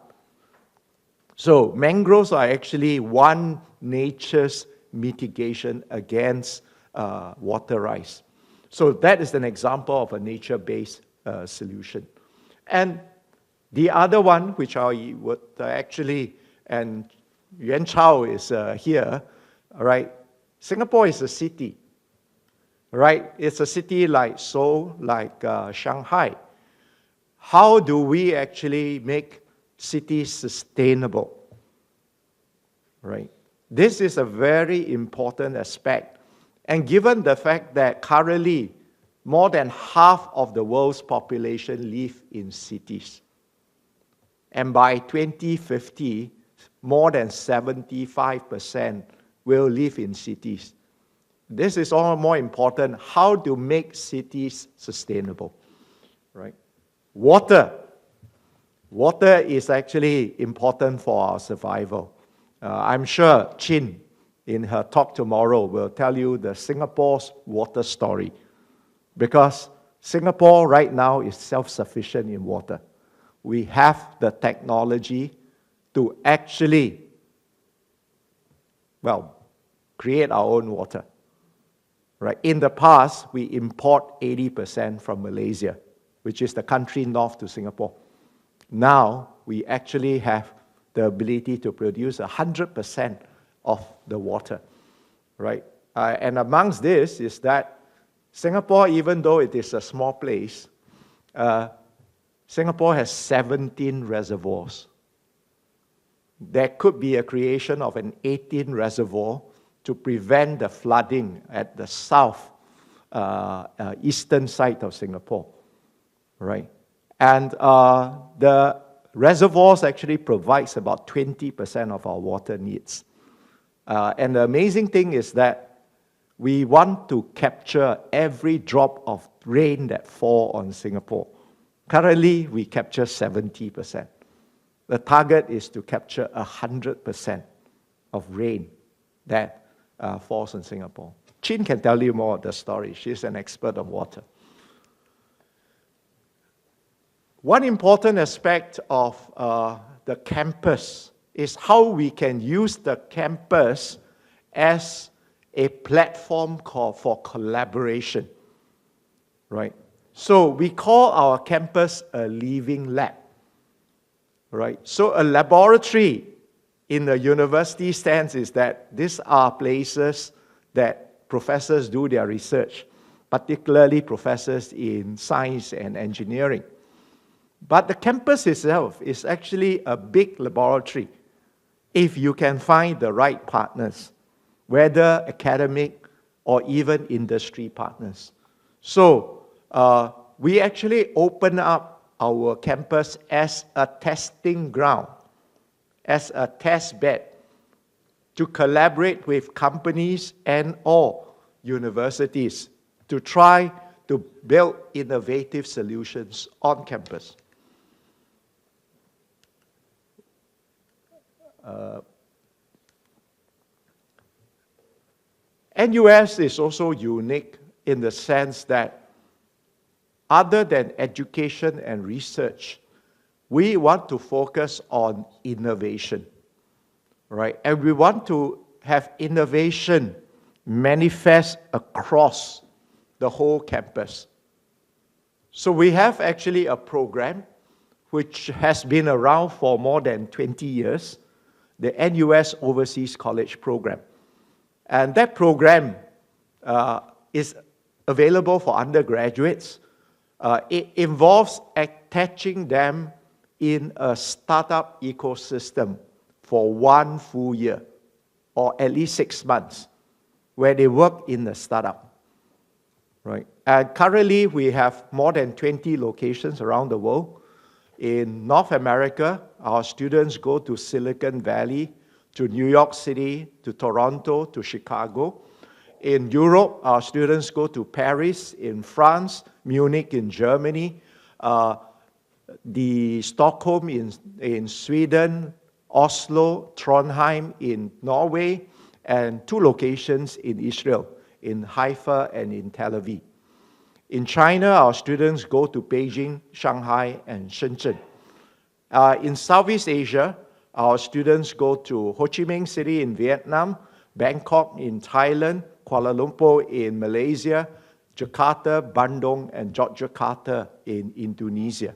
So mangroves are actually one nature's mitigation against water rise. So that is an example of a nature-based solution. And the other one, which I would actually, and Yuan Chao is here, all right? Singapore is a city, right? It's a city like Seoul, like Shanghai. How do we actually make cities sustainable, right? This is a very important aspect. And given the fact that currently more than half of the world's population live in cities, and by 2050, more than 75% will live in cities. This is all more important, how to make cities sustainable, right? Water. Water is actually important for our survival. I'm sure Chin, in her talk tomorrow, will tell you the Singapore's water story, because Singapore right now is self-sufficient in water. We have the technology to actually, create our own water. Right? In the past, we import 80% from Malaysia, which is the country north to Singapore. Now, we actually have the ability to produce 100% of the water. Right? And amongst this is that Singapore, even though it is a small place, Singapore has 17 reservoirs. There could be a creation of an 18th reservoir to prevent the flooding at the south eastern side of Singapore, right? And the reservoirs actually provides about 20% of our water needs. And the amazing thing is that we want to capture every drop of rain that falls on Singapore. Currently, we capture 70%. The target is to capture 100% of rain that falls in Singapore. Chin can tell you more of the story. She's an expert on water. One important aspect of the campus is how we can use the campus as a platform for collaboration, right? So we call our campus a living lab, right? So a laboratory in the university sense is that these are places that professors do their research, particularly professors in science and engineering. But the campus itself is actually a big laboratory if you can find the right partners, whether academic or even industry partners. So we actually open up our campus as a testing ground, as a test bed to collaborate with companies and or universities to try to build innovative solutions on campus. NUS is also unique in the sense that other than education and research, we want to focus on innovation, right? And we want to have innovation manifest across the whole campus. So we have actually a program which has been around for more than 20 years, the NUS Overseas College Program. And that program is available for undergraduates. It involves attaching them in a startup ecosystem for 1 full year, or at least 6 months, where they work in the startup, right? And currently, we have more than 20 locations around the world. In North America, our students go to Silicon Valley, to New York City, to Toronto, to Chicago. In Europe, our students go to Paris, in France, Munich in Germany, the Stockholm in Sweden, Oslo, Trondheim in Norway, and 2 locations in Israel, in Haifa and in Tel Aviv. In China, our students go to Beijing, Shanghai, and Shenzhen. In Southeast Asia, our students go to Ho Chi Minh City in Vietnam, Bangkok in Thailand, Kuala Lumpur in Malaysia, Jakarta, Bandung, and Yogyakarta in Indonesia.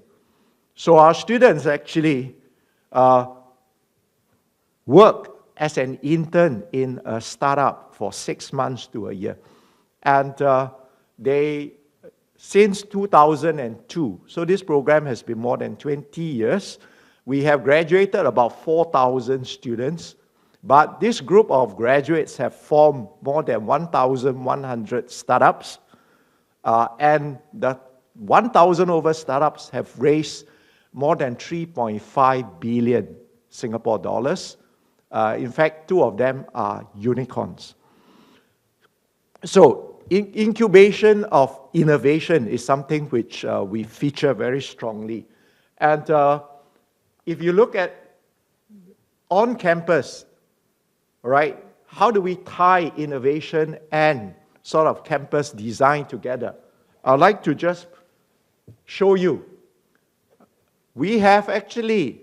So our students actually work as an intern in a startup for 6 months to a year. And since 2002, so this program has been more than 20 years, we have graduated about 4,000 students, but this group of graduates have formed more than 1,100 startups, and the 1,000 over startups have raised more than 3.5 billion Singapore dollars. In fact, 2 of them are unicorns. So, incubation of innovation is something which we feature very strongly. And if you look at on campus, right, how do we tie innovation and sort of campus design together? I'd like to just show you. We have actually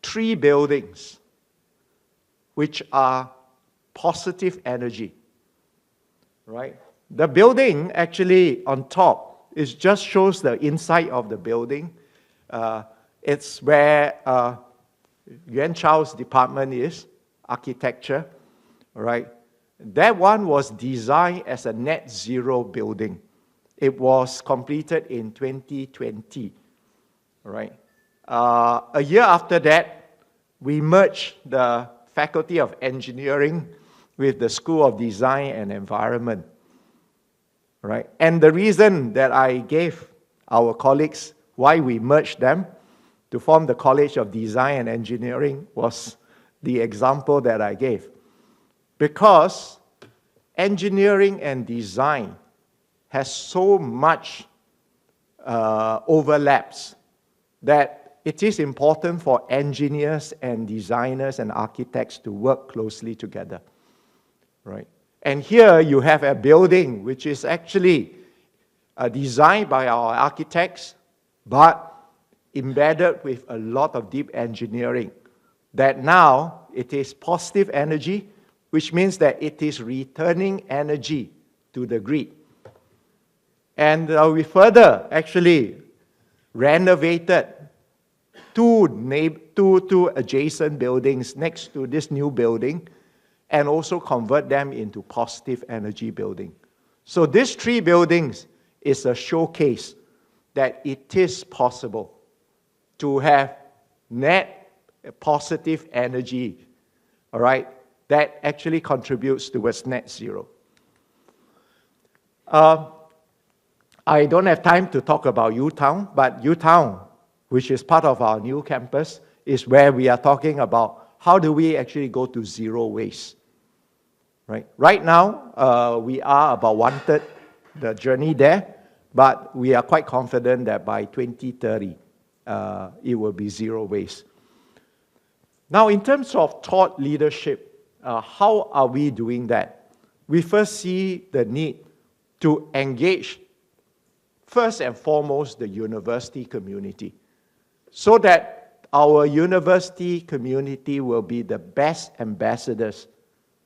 3 buildings which are positive energy, right? The building actually on top just shows the inside of the building. It's where Yuan Chao's department is, architecture, right? That one was designed as a net zero building. It was completed in 2020, right? A year after that, we merged the Faculty of Engineering with the School of Design and Environment, right? And the reason that I gave our colleagues why we merged them to form the College of Design and Engineering was the example that I gave. Because engineering and design has so much overlaps that it is important for engineers and designers and architects to work closely together, right? And here you have a building which is actually designed by our architects, but embedded with a lot of deep engineering, that now it is positive energy, which means that it is returning energy to the grid. And we further actually renovated two adjacent buildings next to this new building and also convert them into positive energy building. So these 3 buildings is a showcase that it is possible to have net positive energy, all right, that actually contributes towards net zero. I don't have time to talk about U-Town, but U-Town, which is part of our new campus, is where we are talking about how do we actually go to zero waste, right? Right now, we are about 1/3 the journey there, but we are quite confident that by 2030, it will be zero waste. Now, in terms of thought leadership, how are we doing that? We first see the need to engage, first and foremost, the university community, so that our university community will be the best ambassadors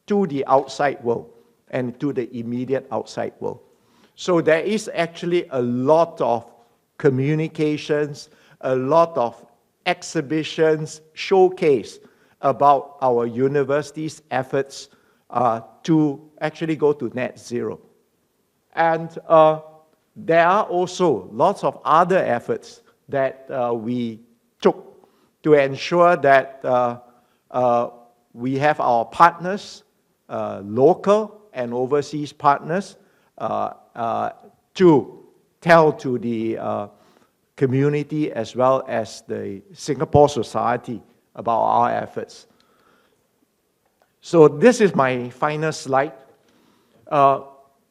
to the outside world and to the immediate outside world. So there is actually a lot of communications, a lot of exhibitions, showcase about our university's efforts to actually go to net zero. And there are also lots of other efforts that we took to ensure that we have our partners, local and overseas partners, to tell to the community as well as the Singapore society about our efforts. So this is my final slide.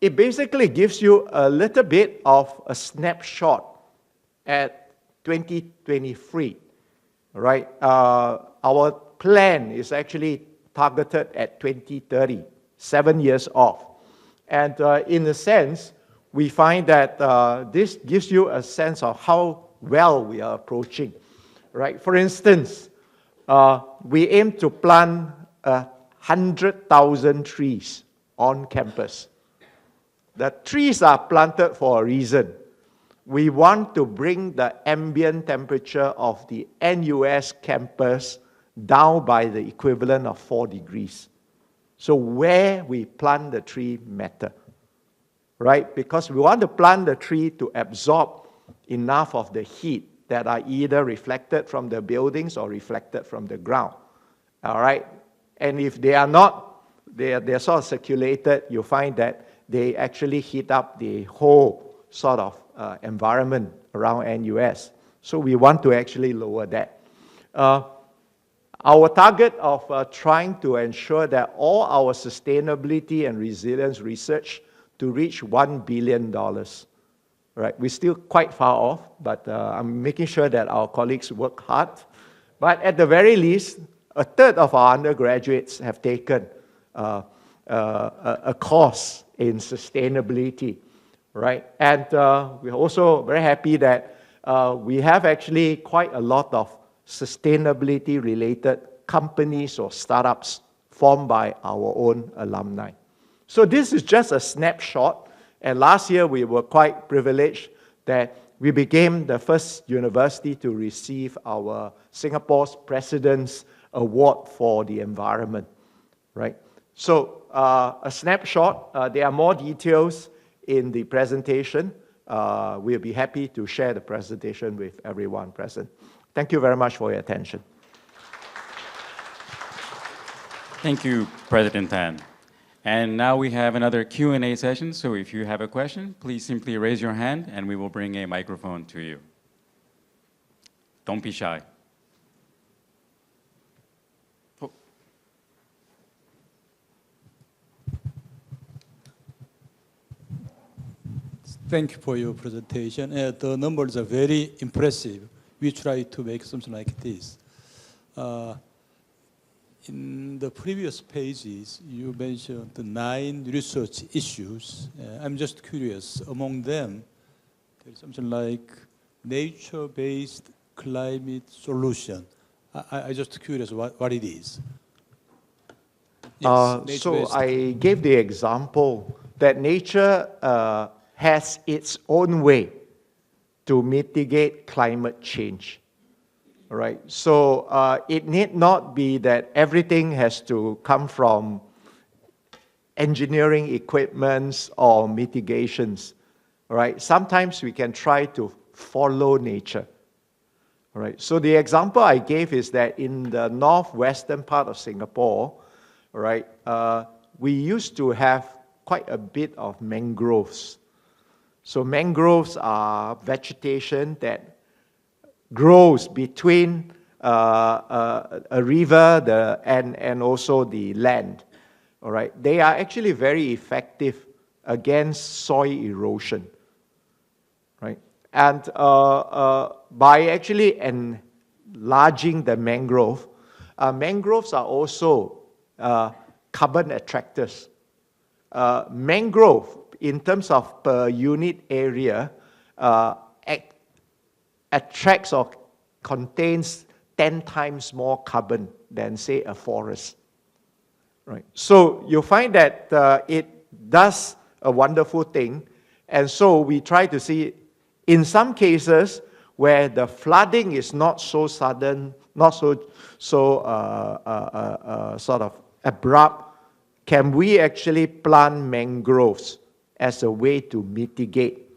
It basically gives you a little bit of a snapshot at 2023, right? Our plan is actually targeted at 2030, 7 years off. And in a sense, we find that this gives you a sense of how well we are approaching, right? For instance, we aim to plant 100,000 trees on campus. The trees are planted for a reason. We want to bring the ambient temperature of the NUS campus down by the equivalent of 4 degrees. So where we plant the tree matter, right? Because we want to plant the tree to absorb enough of the heat that are either reflected from the buildings or reflected from the ground, all right? And if they are not, they're sort of circulated, you find that they actually heat up the whole sort of environment around NUS. So we want to actually lower that. Our target of trying to ensure that all our sustainability and resilience research to reach $1 billion, right? We're still quite far off, but I'm making sure that our colleagues work hard. But at the very least, 1/3 of our undergraduates have taken a course in sustainability, right? And we're also very happy that we have actually quite a lot of sustainability-related companies or startups formed by our own alumni. So this is just a snapshot. And last year, we were quite privileged that we became the first university to receive our Singapore's President's Award for the Environment, right? So a snapshot. There are more details in the presentation. We'll be happy to share the presentation with everyone present. Thank you very much for your attention. Thank you, President Tan. And now we have another Q&A session. So if you have a question, please simply raise your hand and we will bring a microphone to you. Don't be shy. Thank you for your presentation. The numbers are very impressive. We try to make something like this. In the previous pages, you mentioned the 9 research issues. I'm just curious, among them, there's something like nature-based climate solution. I'm just curious what it is. So nature-based. I gave the example that nature has its own way to mitigate climate change. All right. So it need not be that everything has to come from engineering equipments or mitigations. All right. Sometimes we can try to follow nature. All right. So the example I gave is that in the northwestern part of Singapore, all right, we used to have quite a bit of mangroves. So mangroves are vegetation that grows between a river and also the land. All right, they are actually very effective against soil erosion. Right, and by actually enlarging the mangroves are also carbon attractors. Mangrove, in terms of per unit area, attracts or contains 10 times more carbon than, say, a forest. Right. So you find that it does a wonderful thing, and so we try to see, in some cases where the flooding is not so sudden, not so sort of abrupt, can we actually plant mangroves as a way to mitigate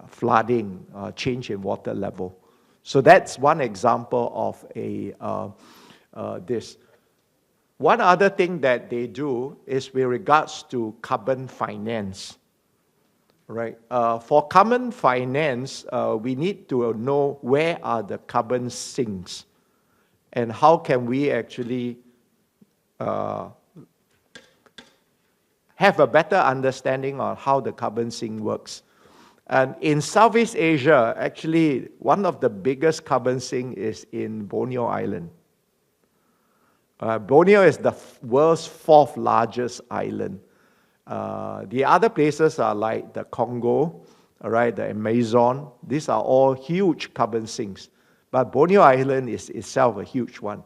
flooding, change in water level? So that's one example of this. One other thing that they do is with regards to carbon finance. Right? For carbon finance, we need to know where are the carbon sinks and how can we actually have a better understanding of how the carbon sink works. And in Southeast Asia, actually, one of the biggest carbon sink is in Borneo Island. Borneo is the world's 4th largest island. The other places are like the Congo, all right, the Amazon. These are all huge carbon sinks. But Borneo Island is itself a huge one.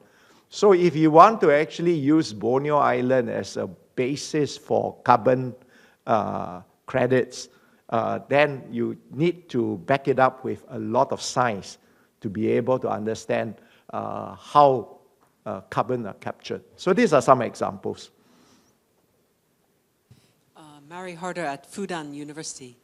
So if you want to actually use Borneo Island as a basis for carbon credits, then you need to back it up with a lot of science to be able to understand how carbon are captured. So these are some examples. Mary Harder at Fudan University.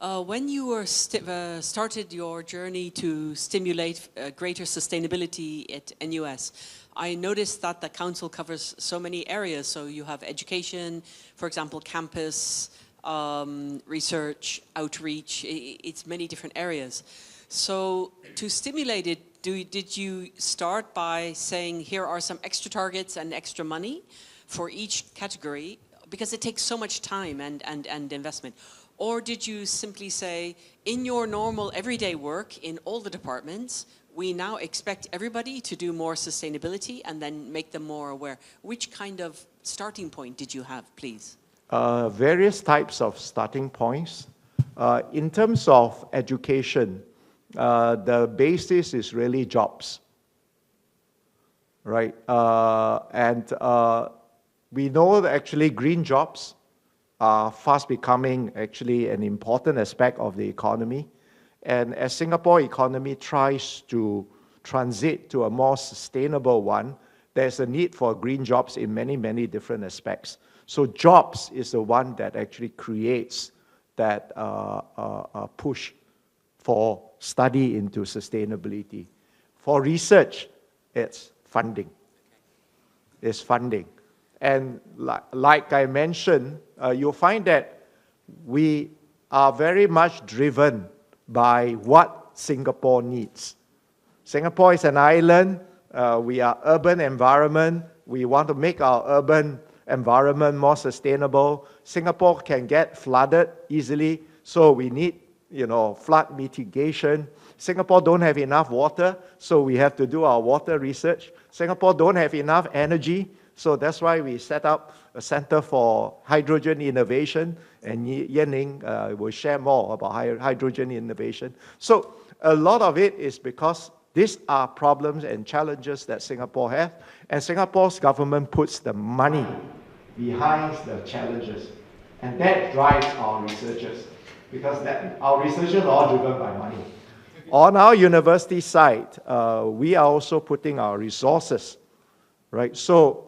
When you were started your journey to stimulate greater sustainability at NUS, I noticed that the council covers so many areas. So you have education, for example, campus, research, outreach. It's many different areas. So to stimulate it, did you start by saying here are some extra targets and extra money for each category? Because it takes so much time and investment. Or did you simply say, in your normal everyday work in all the departments, we now expect everybody to do more sustainability and then make them more aware? Which kind of starting point did you have, please? Various types of starting points. In terms of education, the basis is really jobs, right? We know that actually green jobs are fast becoming actually an important aspect of the economy. And as Singapore economy tries to transit to a more sustainable one, there's a need for green jobs in many, many different aspects. So jobs is the one that actually creates that push for study into sustainability. For research, it's funding. It's funding. And like I mentioned, you'll find that we are very much driven by what Singapore needs. Singapore is an island. We are urban environment. We want to make our urban environment more sustainable. Singapore can get flooded easily, so we need, flood mitigation. Singapore don't have enough water, so we have to do our water research. Singapore don't have enough energy, so that's why we set up a Center for Hydrogen Innovation, and Yan-Ning will share more about hydrogen innovation. So a lot of it is because these are problems and challenges that Singapore has, and Singapore's government puts the money behind the challenges, and that drives our researchers, because our researchers are all driven by money. On our university side, we are also putting our resources, right? So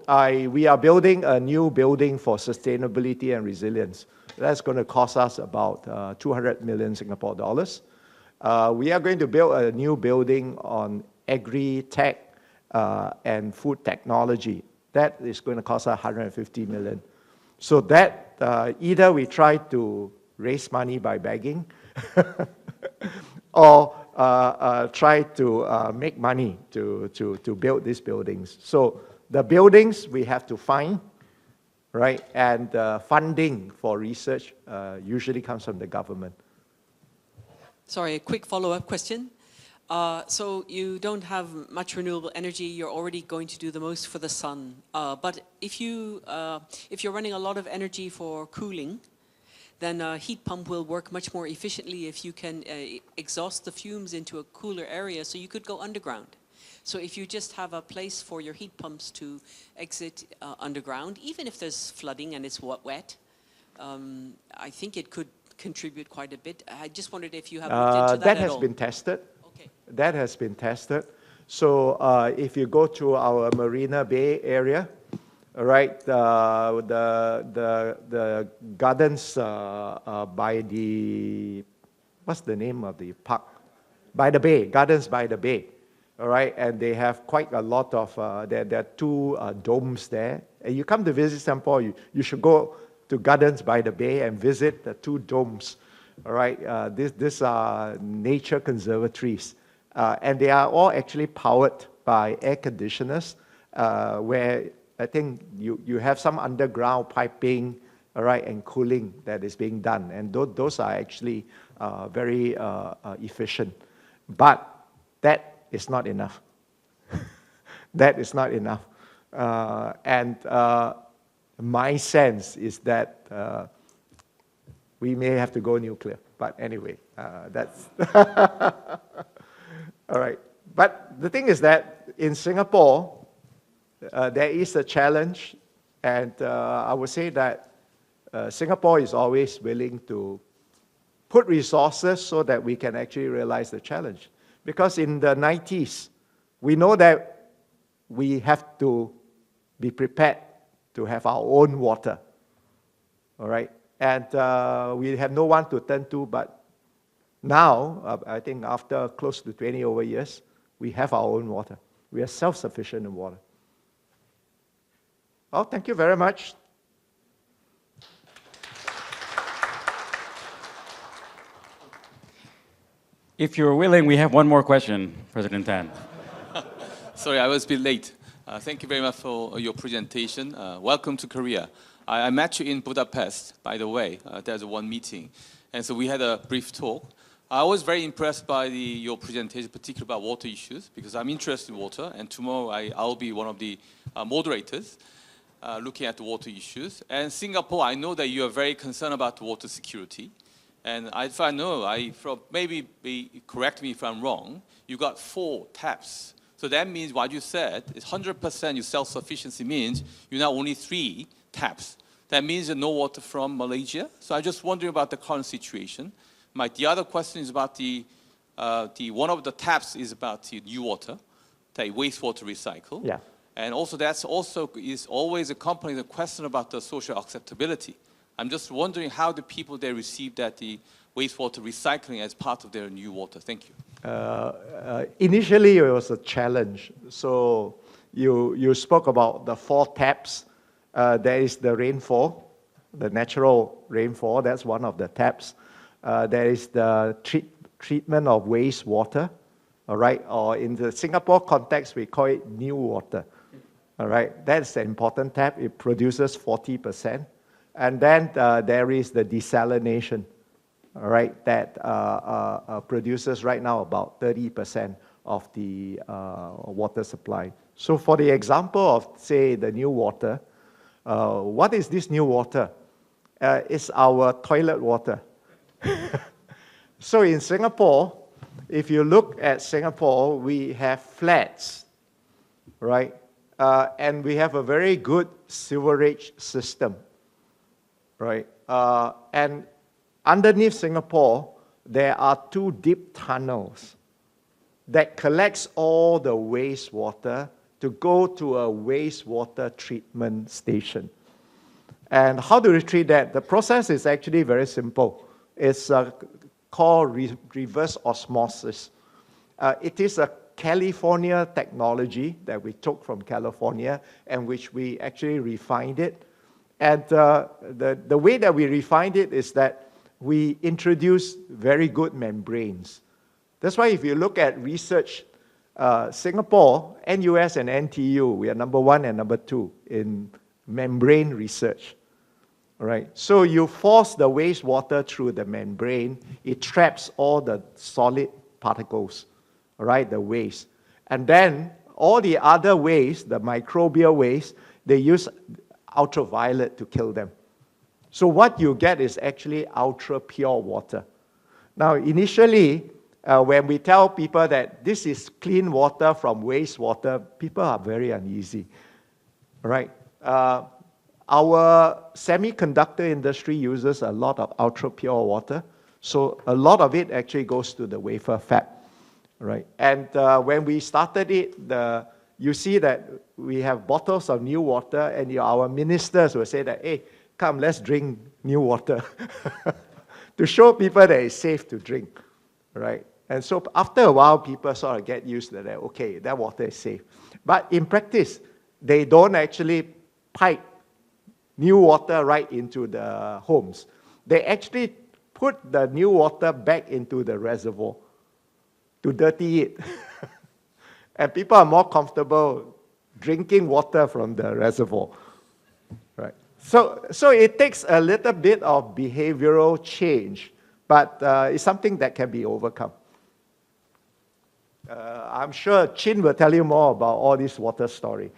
we are building a new building for sustainability and resilience. That's going to cost us about 200 million Singapore dollars. We are going to build a new building on agri-tech and food technology. That is going to cost us 150 million. So that either we try to raise money by begging or try to make money to build these buildings. So the buildings we have to find, right? And funding for research usually comes from the government. Sorry, a quick follow-up question. So you don't have much renewable energy. You're already going to do the most for the sun. But if you're running a lot of energy for cooling, then a heat pump will work much more efficiently if you can exhaust the fumes into a cooler area, so you could go underground. So if you just have a place for your heat pumps to exit underground, even if there's flooding and it's wet, I think it could contribute quite a bit. I just wondered if you have looked into that at all. That has been tested. Okay. That has been tested. So if you go to our Marina Bay area, right, the gardens by the, what's the name of the park? By the Bay, Gardens by the Bay, all right, and they have quite a lot of, there are two domes there. And you come to visit Singapore, you should go to Gardens by the Bay and visit the two domes, all right. These are nature conservatories, and they are all actually powered by air conditioners, where I think you have some underground piping, all right, and cooling that is being done. And those are actually very efficient. But that is not enough. That is not enough. And my sense is that we may have to go nuclear. But anyway, that's... All right. But the thing is that in Singapore, there is a challenge, and I would say that Singapore is always willing to put resources so that we can actually realize the challenge. Because in the 90s, we know that we have to be prepared to have our own water, all right? And we have no one to turn to, but now, I think after close to 20 over years, we have our own water. We are self-sufficient in water. Oh, thank you very much. If you're willing, we have one more question, President Tan. Sorry, I was a bit late. Thank you very much for your presentation. Welcome to Korea. I met you in Budapest, by the way. There's one meeting. And so we had a brief talk. I was very impressed by your presentation, particularly about water issues, because I'm interested in water. And tomorrow I'll be one of the moderators looking at the water issues. And Singapore, I know that you are very concerned about water security. And if I know, maybe correct me if I'm wrong, you got 4 taps. So that means what you said is 100% your self-sufficiency means you now only 3 taps. That means no water from Malaysia. So I'm just wondering about the current situation. The other question is about one of the taps is about the new water, the wastewater recycle. Yeah. And also that's also is always accompanying the question about the social acceptability. I'm just wondering how the people there receive that the wastewater recycling as part of their new water. Thank you. Initially, it was a challenge. So you spoke about the 4 taps. There is the rainfall, the natural rainfall. That's one of the taps. There is the treatment of wastewater, all right? Or in the Singapore context, we call it new water, all right? That's the important tap. It produces 40%. And then there is the desalination, all right, that produces right now about 30% of the water supply. So for the example of, say, the new water, what is this new water? It's our toilet water. So in Singapore, if you look at Singapore, we have flats, right? And we have a very good sewerage system, right? And underneath Singapore, there are 2 deep tunnels that collects all the wastewater to go to a wastewater treatment station. And how do we treat that? The process is actually very simple. It's called reverse osmosis. It is a California technology that we took from California and which we actually refined it. And the way that we refined it is that we introduce very good membranes. That's why if you look at research, Singapore, NUS and NTU, we are number 1 and number 2 in membrane research. All right? So you force the wastewater through the membrane, it traps all the solid particles, all right, the waste. And then all the other waste, the microbial waste, they use ultraviolet to kill them. So what you get is actually ultra pure water. Now, initially, when we tell people that this is clean water from wastewater, people are very uneasy, right? Our semiconductor industry uses a lot of ultra pure water, so a lot of it actually goes to the wafer fab, right? And when we started it, you see that we have bottles of new water, and our ministers will say that, hey, come, let's drink new water, to show people that it's safe to drink, right? And so after a while, people sort of get used to that, okay, that water is safe. But in practice, they don't actually pipe new water right into the homes. They actually put the new water back into the reservoir to dirty it. And people are more comfortable drinking water from the reservoir, right? So it takes a little bit of behavioral change, but it's something that can be overcome. I'm sure Chin will tell you more about all this water story.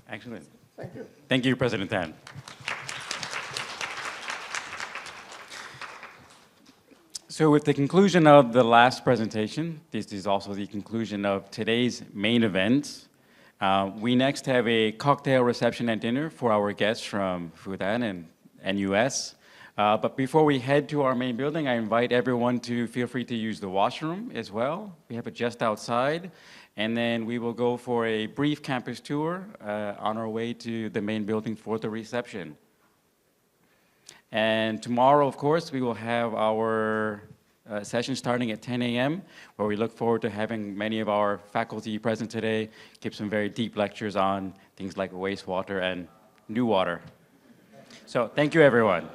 Excellent. Thank you. Thank you, President Tan. So with the conclusion of the last presentation, this is also the conclusion of today's main event. We next have a cocktail reception and dinner for our guests from Fudan and NUS. But before we head to our main building, I invite everyone to feel free to use the washroom as well. We have it just outside. And then we will go for a brief campus tour on our way to the main building for the reception. And tomorrow, of course, we will have our session starting at 10 a.m., where we look forward to having many of our faculty present today give some very deep lectures on things like wastewater and new water. So thank you, everyone.